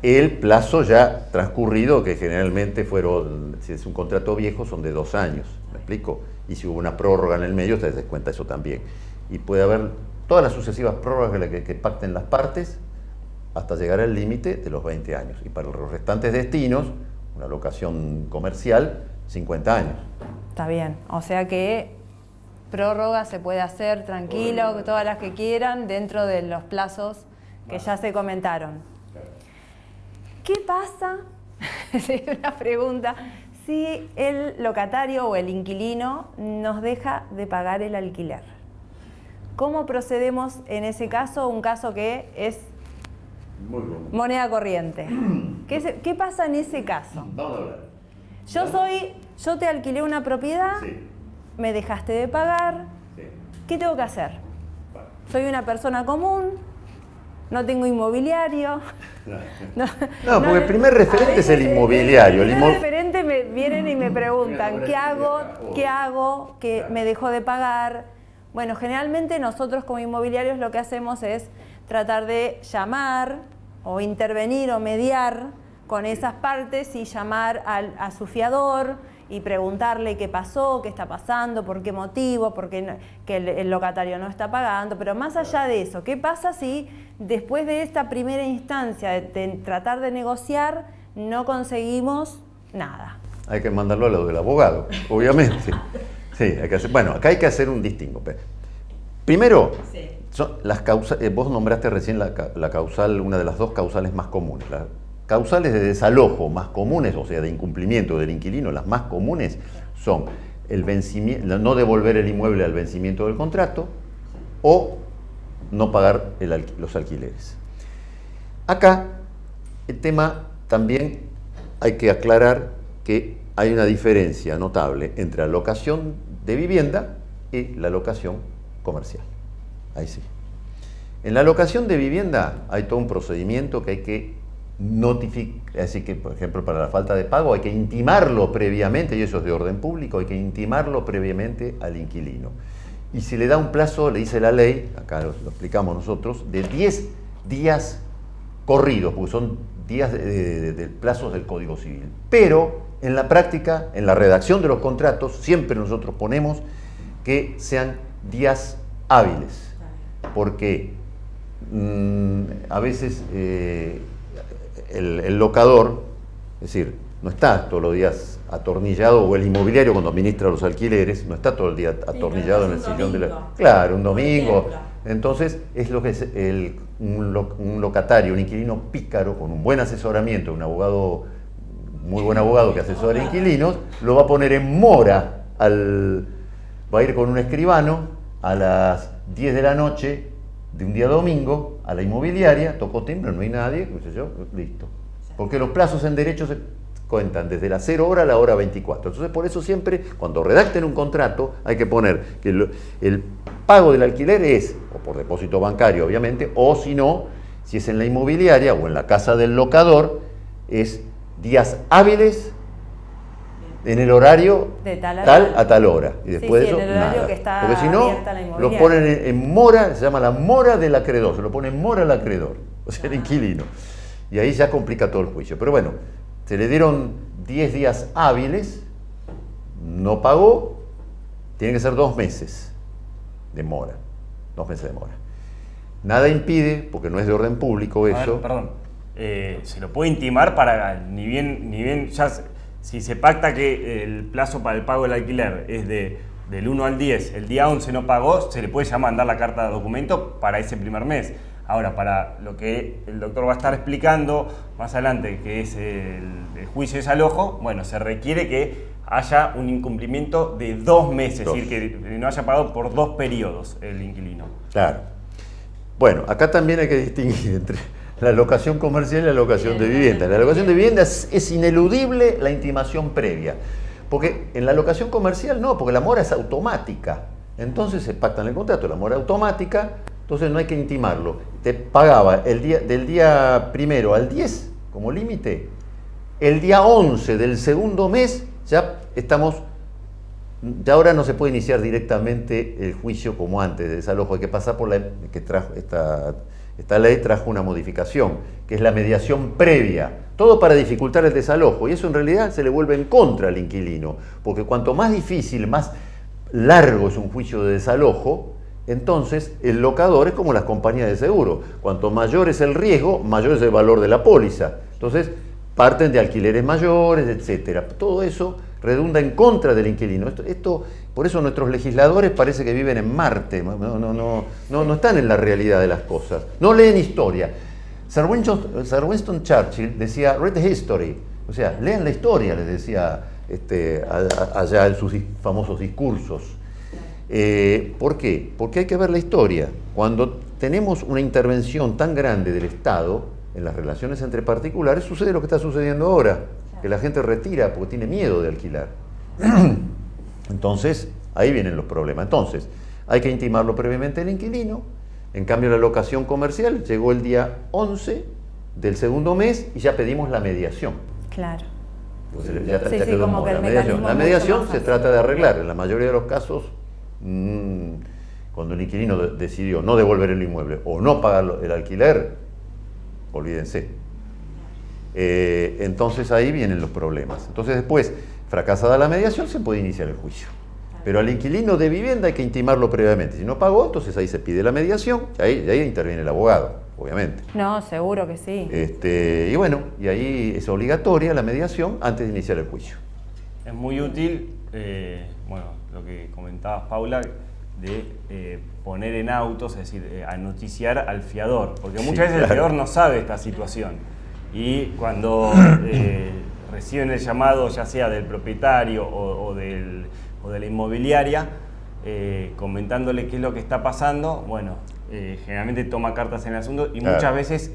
el plazo ya transcurrido, que generalmente fueron, si es un contrato viejo, son de 2 años. ¿Me explico? Y si hubo una prórroga en el medio, se descuenta eso también. Y puede haber todas las sucesivas prórrogas que pacten las partes hasta llegar al límite de los 20 años. Y para los restantes destinos, una locación comercial, 50 años. Está bien. O sea que prórroga se puede hacer tranquilo, todas las que quieran, dentro de los plazos que ya se comentaron. ¿Qué pasa? Sí, una pregunta. Si el locatario o el inquilino nos deja de pagar el alquiler. ¿Cómo procedemos en ese caso? Un caso que es Muy bueno. moneda corriente. ¿Qué pasa en ese caso? Vamos a hablar. Yo te alquilé una propiedad, me dejaste de pagar, ¿qué tengo que hacer? Soy una persona común, no tengo inmobiliario. No, porque el primer referente es el inmobiliario. El El primer referente me vienen y me preguntan, ¿qué hago? ¿Que me dejó de pagar? Bueno, generalmente nosotros como inmobiliarios lo que hacemos es tratar de llamar o intervenir o mediar con esas partes y llamar a su fiador y preguntarle qué pasó, qué está pasando, por qué motivo, por qué que el locatario no está pagando. Pero más allá de eso, ¿qué pasa si después de esta primera instancia de tratar de negociar no conseguimos nada? Hay que mandarlo a lo del abogado, obviamente. Sí, hay que hacer, bueno, acá hay que hacer un distingo. Primero, son las vos nombraste recién la causal, una de las dos causales más comunes. Las causales de desalojo más comunes, o sea, de incumplimiento del inquilino, las más comunes son el vencimiento, no devolver el inmueble al vencimiento del contrato o no pagar los alquileres. Acá, el tema también hay que aclarar que hay una diferencia notable entre la locación de vivienda y la locación comercial. Ahí sí. En la locación de vivienda hay todo un procedimiento que hay que notificar, así que, por ejemplo, para la falta de pago hay que intimarlo previamente, y eso es de orden público, hay que intimarlo previamente al inquilino. Y se le da un plazo, le dice la ley, acá lo explicamos nosotros, de 10 días corridos, porque son días de plazos del Código Civil. Pero en la práctica, en la redacción de los contratos, siempre nosotros ponemos que sean días hábiles, porque a veces el locador, es decir, no está todos los días atornillado, o el inmobiliario cuando administra los alquileres, no está todo el día atornillado en el sillón de la... Claro, un domingo. Entonces, es lo que es un locatario, un inquilino pícaro, con un buen asesoramiento, un abogado, muy buen abogado que asesora inquilinos, lo va a poner en mora, va a ir con un escribano a las 10 de la noche de un día domingo a la inmobiliaria, tocó timbre, no hay nadie, qué sé yo, listo. Porque los plazos en derecho se cuentan desde la 0 hora a la hora 24. Entonces, por eso siempre, cuando redacten un contrato, hay que poner que el pago del alquiler es, o por depósito bancario, obviamente, o si no, si es en la inmobiliaria o en la casa del locador, es días hábiles en el horario De tal a tal hora. Y después Sí, de eso, en el horario nada. que está Porque si no, abierta la lo inmobiliaria. ponen en mora, se llama la mora del acreedor, se lo pone en mora al acreedor, o sea, el inquilino. Y ahí ya complica todo el juicio. Pero bueno, se le dieron 10 días hábiles, no pagó, tiene que ser 2 meses de mora. 2 meses de mora. Nada impide, porque no es de orden público eso. Perdón, se lo puede intimar para, ni bien ya, si se pacta que el plazo para el pago del alquiler es del 1 al 10, el día 11 no pagó, se le puede ya mandar la carta de documento para ese primer mes. Ahora, para lo que el doctor va a estar explicando más adelante, que es el juicio de desalojo, bueno, se requiere que haya un incumplimiento de 2 meses, Dos. es decir, que no haya pagado por 2 periodos el inquilino. Claro. Bueno, acá también hay que distinguir entre la locación comercial y la locación de vivienda. En la locación de vivienda es ineludible la intimación previa. Porque en la locación comercial no, porque la mora es automática. Entonces se pacta en el contrato, la mora automática, entonces no hay que intimarlo. Te pagaba del día primero al 10 como límite. El día 11 del segundo mes ya ahora no se puede iniciar directamente el juicio como antes de desalojo. Hay que pasar por esta ley trajo una modificación, que es la mediación previa. Todo para dificultar el desalojo. Y eso en realidad se le vuelve en contra al inquilino. Porque cuanto más difícil, más largo es un juicio de desalojo, entonces el locador es como las compañías de seguro. Cuanto mayor es el riesgo, mayor es el valor de la póliza. Entonces parten de alquileres mayores, etcétera. Todo eso redunda en contra del inquilino. Por eso nuestros legisladores parece que viven en Marte, no están en la realidad de las cosas, no leen historia. Sir Winston Churchill decía, read the history, o sea, lean la historia, les decía allá en sus famosos discursos. ¿Por qué? Porque hay que ver la historia. Cuando tenemos una intervención tan grande del Estado en las relaciones entre particulares, sucede lo que está sucediendo ahora, que la gente retira porque tiene miedo de alquilar. Entonces, ahí vienen los problemas. Entonces, hay que intimarlo previamente el inquilino. En cambio, la locación comercial llegó el día 11 del segundo mes y ya pedimos la mediación. Claro. Entonces, ya Sí, quedó como que el la mediación. mecanismo La es mediación mucho más se fácil. trata de arreglar. En la mayoría de los casos, cuando el inquilino decidió no devolver el inmueble o no pagar el alquiler, olvídense. Entonces ahí vienen los problemas. Entonces después, fracasada la mediación, se puede iniciar el juicio. Pero al inquilino de vivienda hay que intimarlo previamente. Si no pagó, entonces ahí se pide la mediación, y ahí interviene el abogado, obviamente. No, seguro que sí. Y bueno, y ahí es obligatoria la mediación antes de iniciar el juicio. Es muy útil, lo que comentabas, Paula, de poner en autos, es decir, a noticiar al fiador, porque muchas veces el fiador no sabe esta situación. Y cuando reciben el llamado, ya sea del propietario o de la inmobiliaria, comentándole qué es lo que está pasando, generalmente toma cartas en el asunto y muchas veces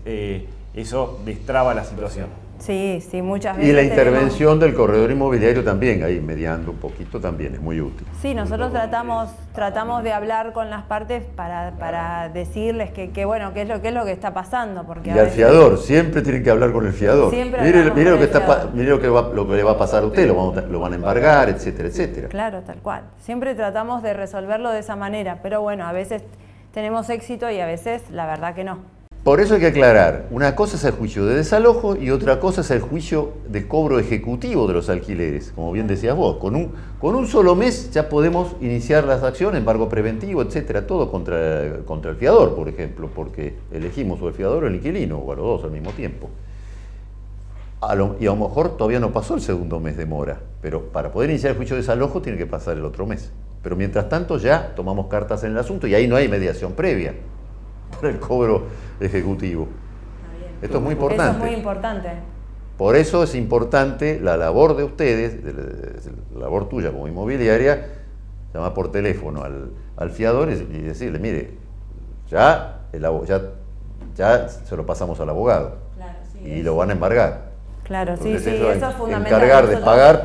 eso destraba la situación. Sí, muchas veces. Y la intervención del corredor inmobiliario también, ahí mediando un poquito también, es muy útil. Sí, nosotros tratamos de hablar con las partes para decirles que es lo que está pasando. Porque Y al fiador, siempre tienen que hablar con el fiador. Mire lo que le va a pasar a usted, lo van a embargar, etcétera, etcétera. Claro, tal cual. Siempre tratamos de resolverlo de esa manera, pero bueno, a veces tenemos éxito y a veces la verdad que no. Por eso hay que aclarar, una cosa es el juicio de desalojo y otra cosa es el juicio de cobro ejecutivo de los alquileres, como bien decías vos. Con un solo mes ya podemos iniciar las acciones, embargo preventivo, etcétera, todo contra el fiador, por ejemplo, porque elegimos o el fiador o el inquilino, o a los dos al mismo tiempo. Y a lo mejor todavía no pasó el segundo mes de mora, pero para poder iniciar el juicio de desalojo tiene que pasar el otro mes. Pero mientras tanto ya tomamos cartas en el asunto y ahí no hay mediación previa para el cobro ejecutivo. Esto es muy importante. Eso es muy importante. Por eso es importante la labor de ustedes, la labor tuya como inmobiliaria, llamar por teléfono al fiador y decirle, mire, ya se lo pasamos al abogado. Claro, sí, y lo van a embargar. Claro, Entonces, sí, eso es fundamental. Encargar de pagar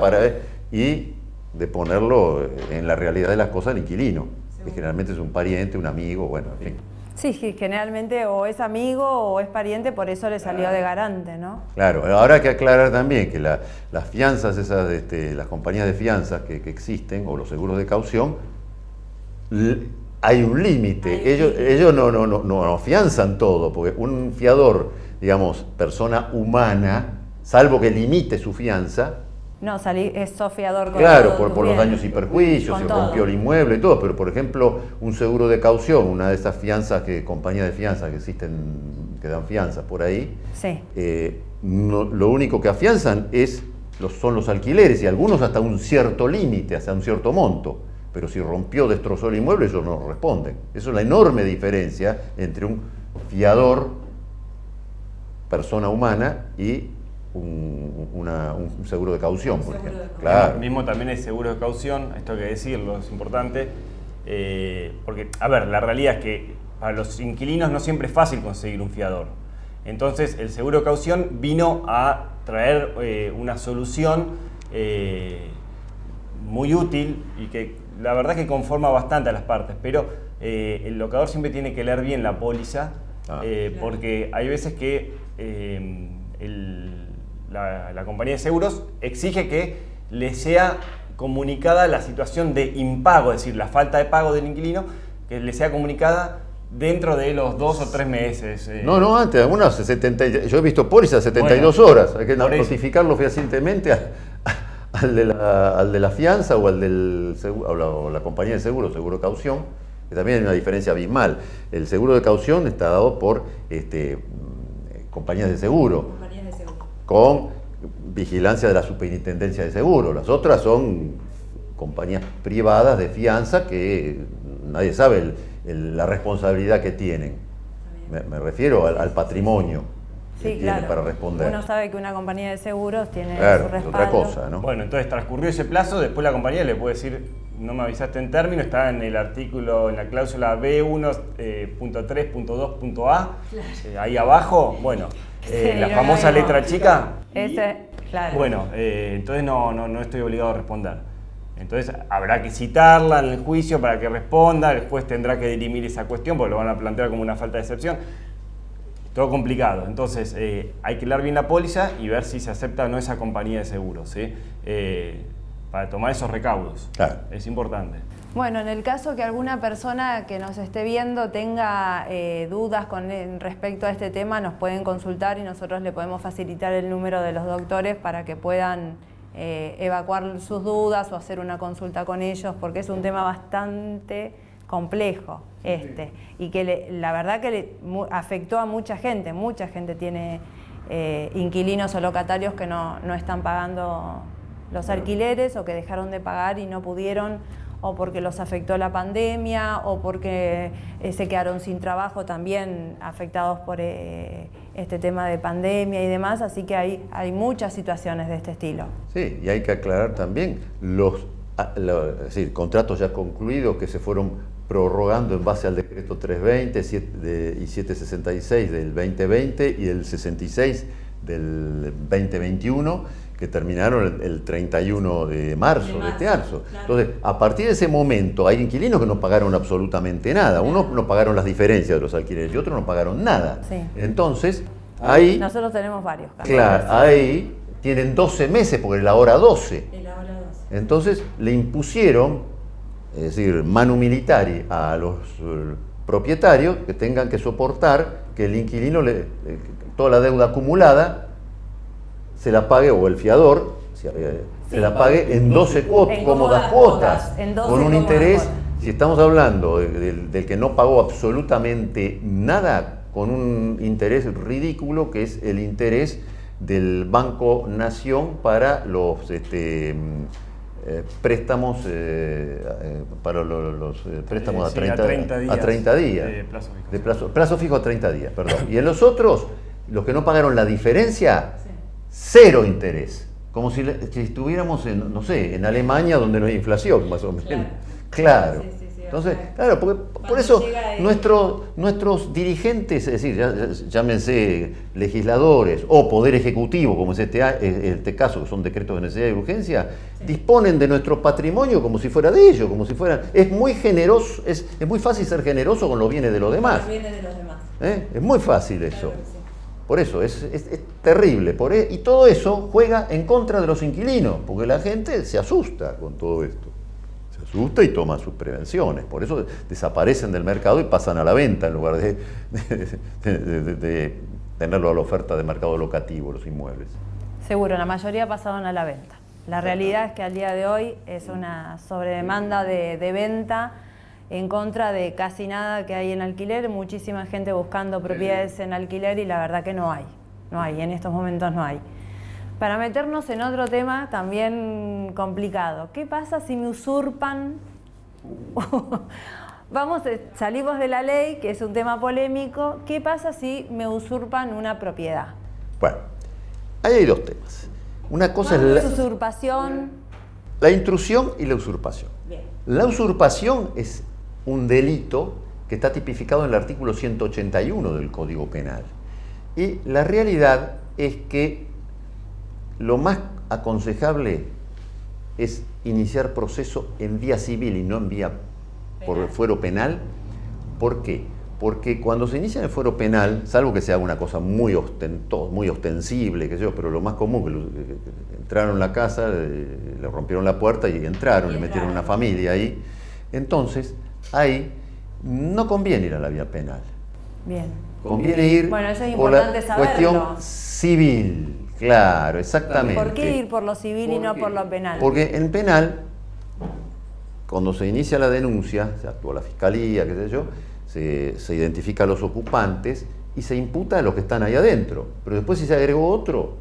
y de ponerlo en la realidad de las cosas al inquilino, que generalmente es un pariente, un amigo, bueno, en fin. Sí, generalmente o es amigo o es pariente, por eso le salió de garante, ¿no? Claro, ahora hay que aclarar también que las fianzas, las compañías de fianzas que existen, o los seguros de caución, hay un límite. Ellos no afianzan todo, porque un fiador, digamos, persona humana, salvo que limite su fianza. No, es fiador con claro, todo por los daños y perjuicios, se rompió el inmueble y todo, pero por ejemplo, un seguro de caución, una de esas fianzas, compañías de fianzas que existen, que dan fianzas por ahí, sí. Lo único que afianzan son los alquileres, y algunos hasta un cierto límite, hasta un cierto monto, pero si destrozó el inmueble, ellos no responden. Eso es la enorme diferencia entre un fiador, persona humana, y un seguro de caución, por ejemplo. Claro. Mismo también el seguro de caución, esto hay que decirlo, es importante, porque, a ver, la realidad es que para los inquilinos no siempre es fácil conseguir un fiador. Entonces, el seguro de caución vino a traer una solución muy útil y que la verdad que conforma bastante a las partes, pero el locador siempre tiene que leer bien la póliza, porque hay veces que la compañía de seguros exige que le sea comunicada la situación de impago, es decir, la falta de pago del inquilino, que le sea comunicada dentro de los 2 o 3 meses. No, antes, algunas 70, yo he visto pólizas 72 horas, hay que notificarlo fehacientemente al de la fianza o al del seguro, o la compañía de seguro de caución, que también hay una diferencia abismal. El seguro de caución está dado por compañías de seguro, con vigilancia de la superintendencia de seguro. Las otras son compañías privadas de fianza que nadie sabe la responsabilidad que tienen. Me refiero al patrimonio que tienen para responder. Uno sabe que una compañía de seguros tiene su respaldo. Otra cosa, ¿no? Bueno, entonces transcurrió ese plazo, después la compañía le puede decir, no me avisaste en término, está en el artículo, en la cláusula B1.3.2.a, ahí abajo, bueno, la famosa letra chica. Claro. Bueno, entonces no estoy obligado a responder. Entonces habrá que citarla en el juicio para que responda, el juez tendrá que dirimir esa cuestión porque lo van a plantear como una falta de excepción. Todo complicado. Entonces hay que leer bien la póliza y ver si se acepta o no esa compañía de seguros, ¿sí? Para tomar esos recaudos. Claro. Es importante. Bueno, en el caso que alguna persona que nos esté viendo tenga dudas respecto a este tema, nos pueden consultar y nosotros le podemos facilitar el número de los doctores para que puedan evacuar sus dudas o hacer una consulta con ellos, porque es un tema bastante complejo y que la verdad que afectó a mucha gente tiene inquilinos o locatarios que no están pagando los alquileres o que dejaron de pagar y no pudieron, o porque los afectó la pandemia o porque se quedaron sin trabajo también afectados por este tema de pandemia y demás, así que hay muchas situaciones de este estilo. Sí, y hay que aclarar también es decir, contratos ya concluidos que se fueron prorrogando en base al decreto 320 y 766 del 2020 y el 66 del 2021, que terminaron el 31 de marzo de este año. Claro. Entonces, a partir de ese momento, hay inquilinos que no pagaron absolutamente nada. Unos no pagaron las diferencias de los alquileres y otros no pagaron nada. Sí. Entonces, ahí... Nosotros tenemos varios casos. Claro, ahí tienen 12 meses, porque es la hora 12. Entonces, le impusieron, es decir, manu militari a los propietarios que tengan que soportar que el inquilino, toda la deuda acumulada, se la pague, o el fiador, se la pague en 12 cómodas cuotas, con un interés, si estamos hablando del que no pagó absolutamente nada, con un interés ridículo, que es el interés del Banco Nación para los préstamos, para los préstamos a 30 días. Plazo fijo a 30 días, perdón. Y en los otros, los que no pagaron la diferencia, cero interés, como si estuviéramos en Alemania, donde no hay inflación, más o menos. Claro. Entonces, claro, porque por eso nuestros dirigentes, es decir, llámense legisladores o poder ejecutivo, como es este caso, que son decretos de necesidad y urgencia, disponen de nuestro patrimonio como si fuera de ellos, como si fueran. Es muy generoso, es muy fácil ser generoso con los bienes de los demás. Es muy fácil eso. Por eso, es terrible. Y todo eso juega en contra de los inquilinos, porque la gente se asusta con todo esto. Se asusta y toma sus prevenciones. Por eso desaparecen del mercado y pasan a la venta en lugar de tenerlo a la oferta de mercado locativo, los inmuebles. Seguro, la mayoría pasaron a la venta. La realidad es que al día de hoy es una sobredemanda de venta en contra de casi nada que hay en alquiler, muchísima gente buscando propiedades en alquiler y la verdad que no hay, en estos momentos no hay. Para meternos en otro tema también complicado, ¿qué pasa si me usurpan? Salimos de la ley, que es un tema polémico, ¿qué pasa si me usurpan una propiedad? Bueno, Ahí hay dos temas. Una cosa es la usurpación. La intrusión y la usurpación. Bien. La usurpación es un delito que está tipificado en el artículo 181 del Código Penal. Y la realidad es que lo más aconsejable es iniciar proceso en vía civil y no en vía por el fuero penal. ¿Por qué? Porque cuando se inicia en el fuero penal, salvo que sea una cosa muy ostentosa, muy ostensible, qué sé yo, pero lo más común, que entraron en la casa, le rompieron la puerta y entraron, le metieron una familia ahí. Entonces, ahí no conviene ir a la vía penal. Bien. Conviene ir eso es por la importante saberlo. cuestión civil. Claro, exactamente. ¿Por qué ir por lo civil y no por lo penal? Porque en penal, cuando se inicia la denuncia, se actúa la fiscalía, qué sé yo, se identifica a los ocupantes y se imputa a los que están ahí adentro. Pero después, si se agregó otro,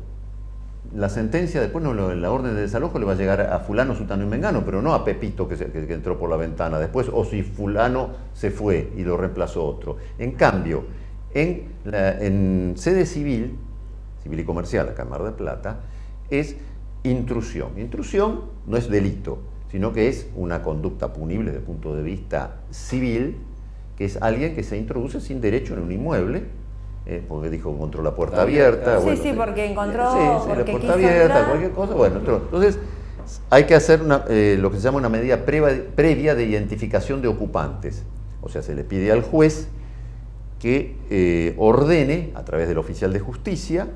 la sentencia después, en la orden de desalojo, le va a llegar a fulano, sutano y mengano, pero no a Pepito que entró por la ventana después, o si fulano se fue y lo reemplazó otro. En cambio, en sede civil y comercial, acá en Mar del Plata, es intrusión. Intrusión no es delito, sino que es una conducta punible desde el punto de vista civil, que es alguien que se introduce sin derecho en un inmueble, porque dijo encontró la puerta abierta. Sí, bueno, sí, porque encontró, la porque puerta quiso abierta, entrar. cualquier cosa. Bueno, entonces hay que hacer lo que se llama una medida previa de identificación de ocupantes. O sea, se le pide al juez que ordene, a través del oficial de justicia,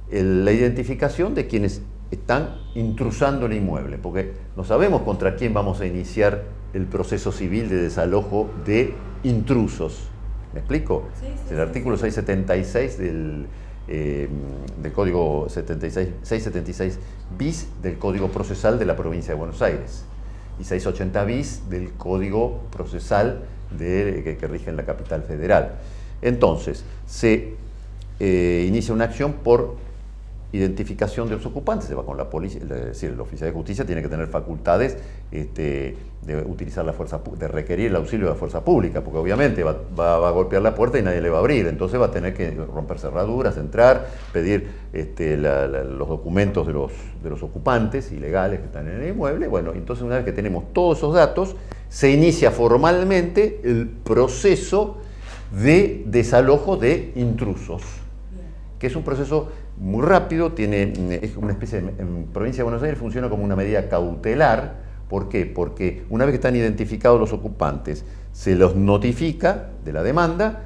la identificación de quienes están intrusando el inmueble, porque no sabemos contra quién vamos a iniciar el proceso civil de desalojo de intrusos. ¿Me explico? Sí, el artículo 676 del Código 676 bis del Código Procesal de la Provincia de Buenos Aires y 680 bis del Código Procesal que rige en la capital federal. Entonces, se inicia una acción por identificación de los ocupantes, se va con la policía, es decir, el oficial de justicia tiene que tener facultades de utilizar la fuerza, de requerir el auxilio de la fuerza pública, porque obviamente va a golpear la puerta y nadie le va a abrir, entonces va a tener que romper cerraduras, entrar, pedir los documentos de los ocupantes ilegales que están en el inmueble. Bueno, entonces una vez que tenemos todos esos datos, se inicia formalmente el proceso de desalojo de intrusos, que es un proceso muy rápido, es una especie en Provincia de Buenos Aires funciona como una medida cautelar. ¿Por qué? Porque una vez que están identificados los ocupantes, se los notifica de la demanda,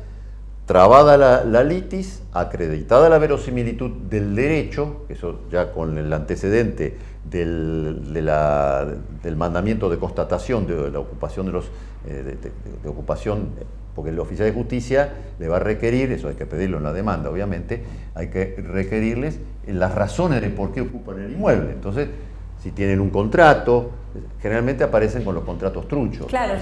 trabada la litis, acreditada la verosimilitud del derecho, eso ya con el antecedente del mandamiento de constatación de la ocupación de ocupación, porque el oficial de justicia le va a requerir, eso hay que pedirlo en la demanda obviamente, hay que requerirles las razones de por qué ocupan el inmueble. Entonces, si tienen un contrato, generalmente aparecen con los contratos truchos. Claro,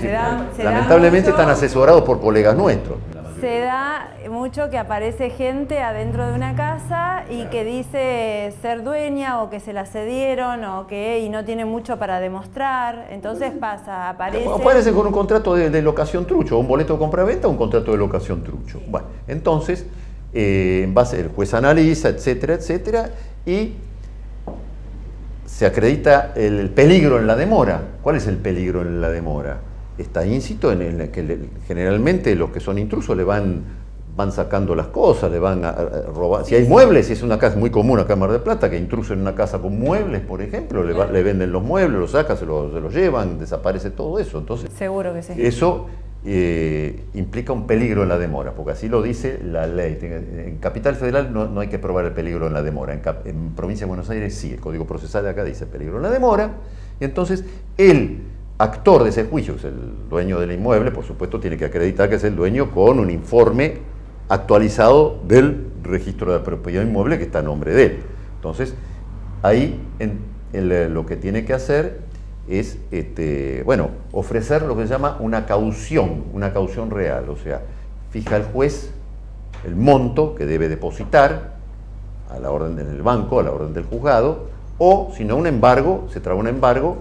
lamentablemente están asesorados por colegas nuestros. Se da mucho que aparece gente adentro de una casa y que dice ser dueña o que se la cedieron y no tiene mucho para demostrar. Entonces aparece con un contrato de locación trucho, un boleto de compra-venta o un contrato de locación trucho. Sí. Bueno, entonces, en base, el juez analiza, etcétera, etcétera, y se acredita el peligro en la demora. ¿Cuál es el peligro en la demora? Está íncito en el que generalmente los que son intrusos le van sacando las cosas, le van a robar. Si hay muebles, si es una casa muy común acá en Mar del Plata, que intruso en una casa con muebles, por ejemplo, le venden los muebles, los sacan, se los llevan, desaparece todo eso. Entonces, seguro que sí. Eso implica un peligro en la demora, porque así lo dice la ley. En Capital Federal no hay que probar el peligro en la demora. En Provincia de Buenos Aires sí, el Código Procesal de acá dice peligro en la demora, y entonces el actor de ese juicio, que es el dueño del inmueble, por supuesto tiene que acreditar que es el dueño con un informe actualizado del registro de la propiedad inmueble que está a nombre de él. Entonces, ahí lo que tiene que hacer es ofrecer lo que se llama una caución real, o sea, fija el juez el monto que debe depositar a la orden del banco, a la orden del juzgado, o si no un embargo, se traba un embargo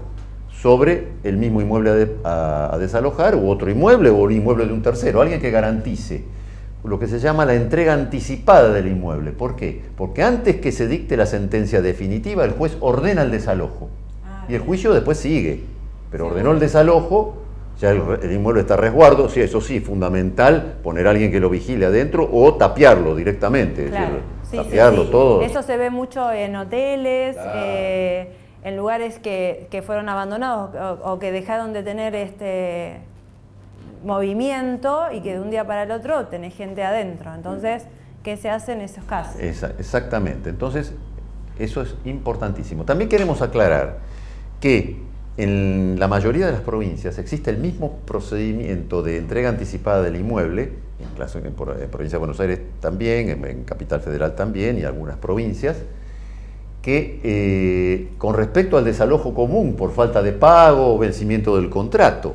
sobre el mismo inmueble a desalojar, u otro inmueble, o un inmueble de un tercero, alguien que garantice. lo que se llama la entrega anticipada del inmueble. ¿Por qué? Porque antes que se dicte la sentencia definitiva, el juez ordena el desalojo. Y el juicio después sigue. Pero ordenó el desalojo, ya el inmueble está a resguardo. Sí, eso sí, fundamental poner a alguien que lo vigile adentro o tapiarlo directamente. Claro. Es decir, tapiarlo todo. Eso se ve mucho en hoteles, en lugares que fueron abandonados o que dejaron de tener movimiento y que de un día para el otro tenés gente adentro. Entonces, ¿qué se hace en esos casos? Exactamente. Entonces, eso es importantísimo. También queremos aclarar que en la mayoría de las provincias existe el mismo procedimiento de entrega anticipada del inmueble, en provincia de Buenos Aires también, en Capital Federal también y algunas provincias, que con respecto al desalojo común por falta de pago o vencimiento del contrato,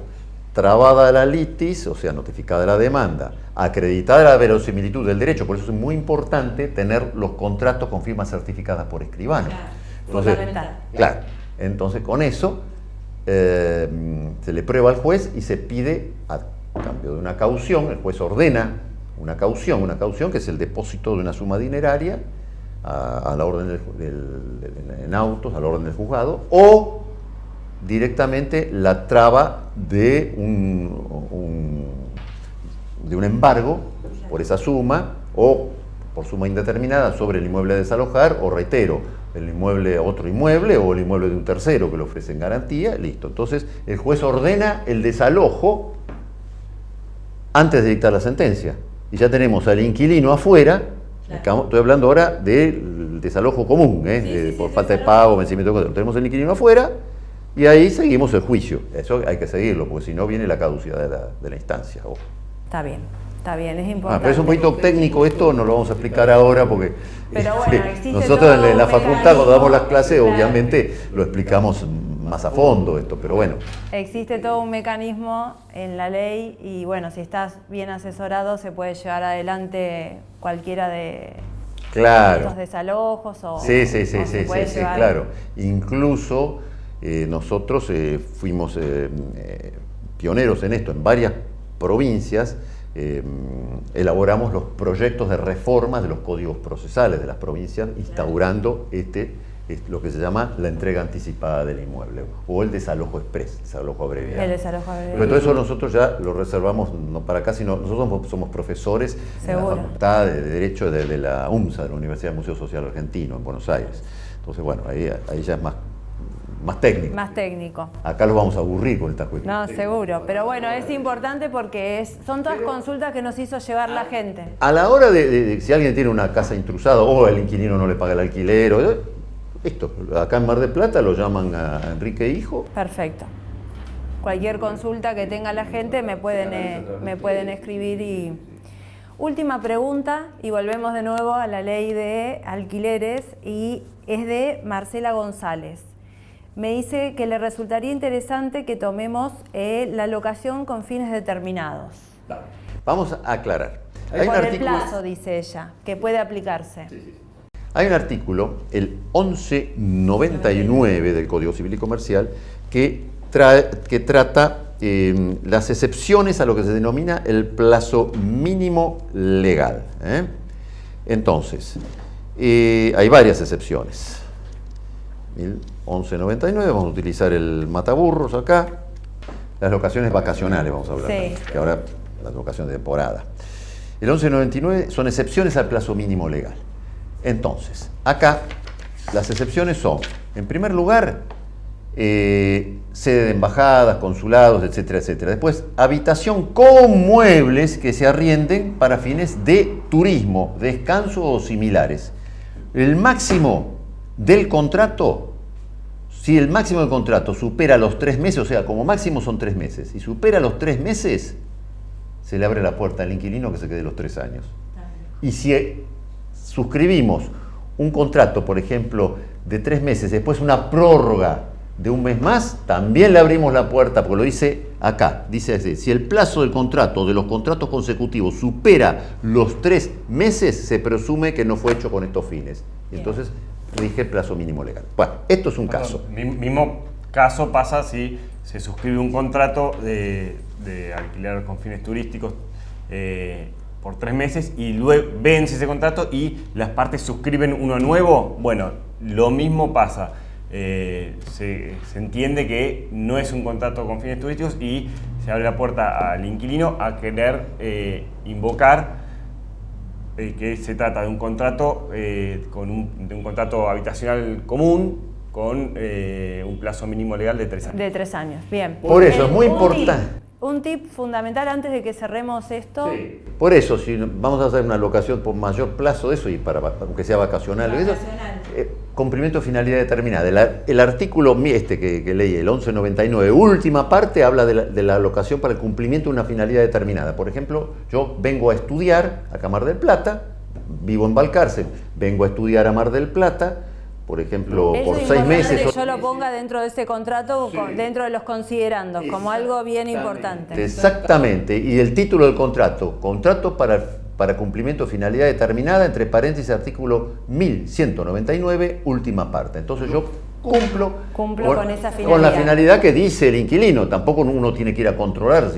trabada la litis, o sea, notificada la demanda, acreditada la verosimilitud del derecho, por eso es muy importante tener los contratos con firmas certificadas por escribano. Entonces, fundamental. Claro, entonces con eso se le prueba al juez y se pide, a cambio de una caución, el juez ordena una caución que es el depósito de una suma dineraria a la orden en autos, a la orden del juzgado, o directamente la traba de un embargo por esa suma o por suma indeterminada sobre el inmueble a desalojar, o reitero, otro inmueble o el inmueble de un tercero que le ofrecen garantía, listo. Entonces el juez ordena el desalojo antes de dictar la sentencia y ya tenemos al inquilino afuera. Claro. Estoy hablando ahora del desalojo común, por falta de pago, vencimiento de contrato. Tenemos el inquilino afuera y ahí seguimos el juicio. Eso hay que seguirlo, porque si no viene la caducidad de la instancia. Ojo. Está bien, es importante. Pero es un poquito técnico esto, no lo vamos a explicar ahora porque pero bueno, existe nosotros en la facultad cuando damos las clases obviamente lo explicamos más a fondo esto, pero bueno. Existe todo un mecanismo en la ley y bueno, si estás bien asesorado se puede llevar adelante cualquiera de estos desalojos o Sí, claro. Incluso nosotros fuimos pioneros en esto, en varias provincias elaboramos los proyectos de reforma de los códigos procesales de las provincias, instaurando lo que se llama la entrega anticipada del inmueble o el desalojo express, desalojo abreviado. El desalojo abreviado. Pero todo eso nosotros ya lo reservamos no para acá, sino nosotros somos profesores en la Facultad de Derecho de la UMSA, de la Universidad del Museo Social Argentino, en Buenos Aires. Entonces, bueno, ahí ya es más técnico. Más técnico. Acá los vamos a aburrir con estas cuestiones. No, seguro. Pero bueno, es importante porque son todas consultas que nos hizo llevar la gente. A la hora de si alguien tiene una casa intrusada o el inquilino no le paga el alquiler, esto, acá en Mar del Plata lo llaman a Enrique Hijo. Perfecto. Cualquier consulta que tenga la gente me pueden escribir y... Última pregunta, y volvemos de nuevo a la ley de alquileres, y es de Marcela González. Me dice que le resultaría interesante que tomemos la locación con fines determinados. Vamos a aclarar. Hay por el plazo, dice ella, que puede aplicarse. Sí. Hay un artículo, el 1199 del Código Civil y Comercial, que trata las excepciones a lo que se denomina el plazo mínimo legal. Entonces, hay varias excepciones. 1199, vamos a utilizar el mataburros acá. Las locaciones vacacionales vamos a hablar, que ahora las locaciones de temporada. El 1199 son excepciones al plazo mínimo legal. Entonces, acá las excepciones son, en primer lugar, sede de embajadas, consulados, etcétera, etcétera. Después, habitación con muebles que se arrienden para fines de turismo, descanso o similares. El máximo del contrato, si el máximo del contrato supera los 3 meses, o sea, como máximo son 3 meses, y supera los 3 meses, se le abre la puerta al inquilino que se quede los 3 años. Y si suscribimos un contrato, por ejemplo, de 3 meses, después una prórroga de 1 mes más, también le abrimos la puerta, porque lo dice acá, dice así: si el plazo del contrato, de los contratos consecutivos, supera los 3 meses, se presume que no fue hecho con estos fines. Y entonces rige el plazo mínimo legal. Bueno, esto es un caso. Mismo caso pasa si se suscribe un contrato de alquiler con fines turísticos por 3 meses y luego vence ese contrato y las partes suscriben uno nuevo. Bueno, lo mismo pasa. Se entiende que no es un contrato con fines turísticos y se abre la puerta al inquilino a querer invocar que se trata de un contrato de un contrato habitacional común con un plazo mínimo legal de 3 años. De 3 años, bien. Por eso es muy importante. Un tip fundamental antes de que cerremos esto. Sí. Por eso, si vamos a hacer una locación por mayor plazo, eso y para aunque sea vacacional, cumplimiento de finalidad determinada. El artículo que leí, el 1199, última parte, habla de la locación para el cumplimiento de una finalidad determinada. Por ejemplo, yo vengo a estudiar acá a Mar del Plata, vivo en Balcarce, vengo a estudiar a Mar del Plata, por ejemplo, Eso por es 6 importante meses. que yo lo ponga dentro de ese contrato, dentro de los considerandos, como algo bien importante. Exactamente. Y el título del contrato, contrato para cumplimiento de finalidad determinada, entre paréntesis, artículo 1199, última parte. Entonces yo cumplo con esa finalidad. Con la finalidad que dice el inquilino. Tampoco uno tiene que ir a controlar.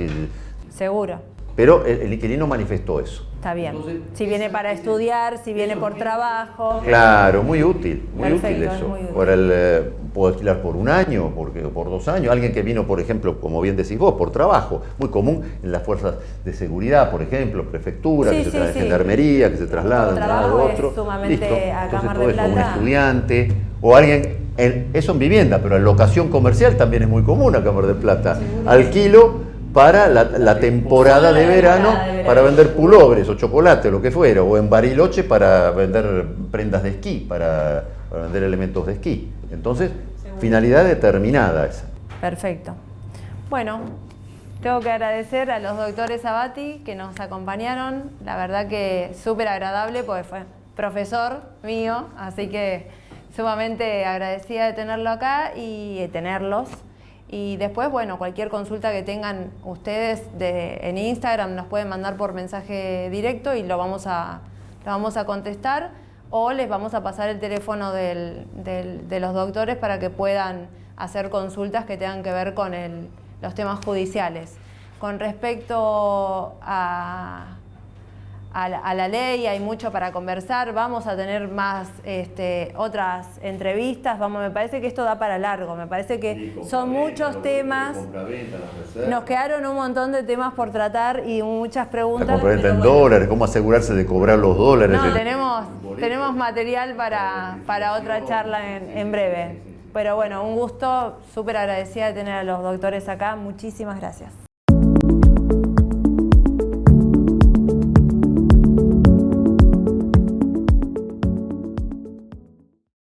Seguro. Pero el inquilino manifestó eso. Está bien. Si viene para estudiar, si viene por trabajo. Claro, muy útil Perfecto, eso. muy útil. Puedo alquilar por 1 año, por 2 años. Alguien que vino, por ejemplo, como bien decís vos, por trabajo. Muy común en las fuerzas de seguridad, por ejemplo, prefectura, Sí, gendarmería, que se traslada de un lado a otro. Es sumamente acá Entonces Mar todo del eso, un Plata. estudiante o alguien, eso en vivienda, pero en locación comercial también es muy común acá en Mar del Plata. Alquilo para la temporada de verano, para vender pulobres o chocolate o lo que fuera, o en Bariloche para vender prendas de esquí, para vender elementos de esquí. Entonces, finalidad determinada esa. Perfecto. Bueno, tengo que agradecer a los doctores Abati que nos acompañaron. La verdad que súper agradable porque fue profesor mío, así que sumamente agradecida de tenerlo acá y de tenerlos. Y después, bueno, cualquier consulta que tengan ustedes en Instagram nos pueden mandar por mensaje directo y lo vamos a contestar, o les vamos a pasar el teléfono de los doctores para que puedan hacer consultas que tengan que ver con los temas judiciales. Con respecto a la ley, hay mucho para conversar, vamos a tener más otras entrevistas, me parece que esto da para largo, me parece que son muchos temas, nos quedaron un montón de temas por tratar y muchas preguntas. La compraventa en dólares, cómo asegurarse de cobrar los dólares. No, tenemos material para otra charla en breve, pero bueno, un gusto, súper agradecida de tener a los doctores acá, muchísimas gracias.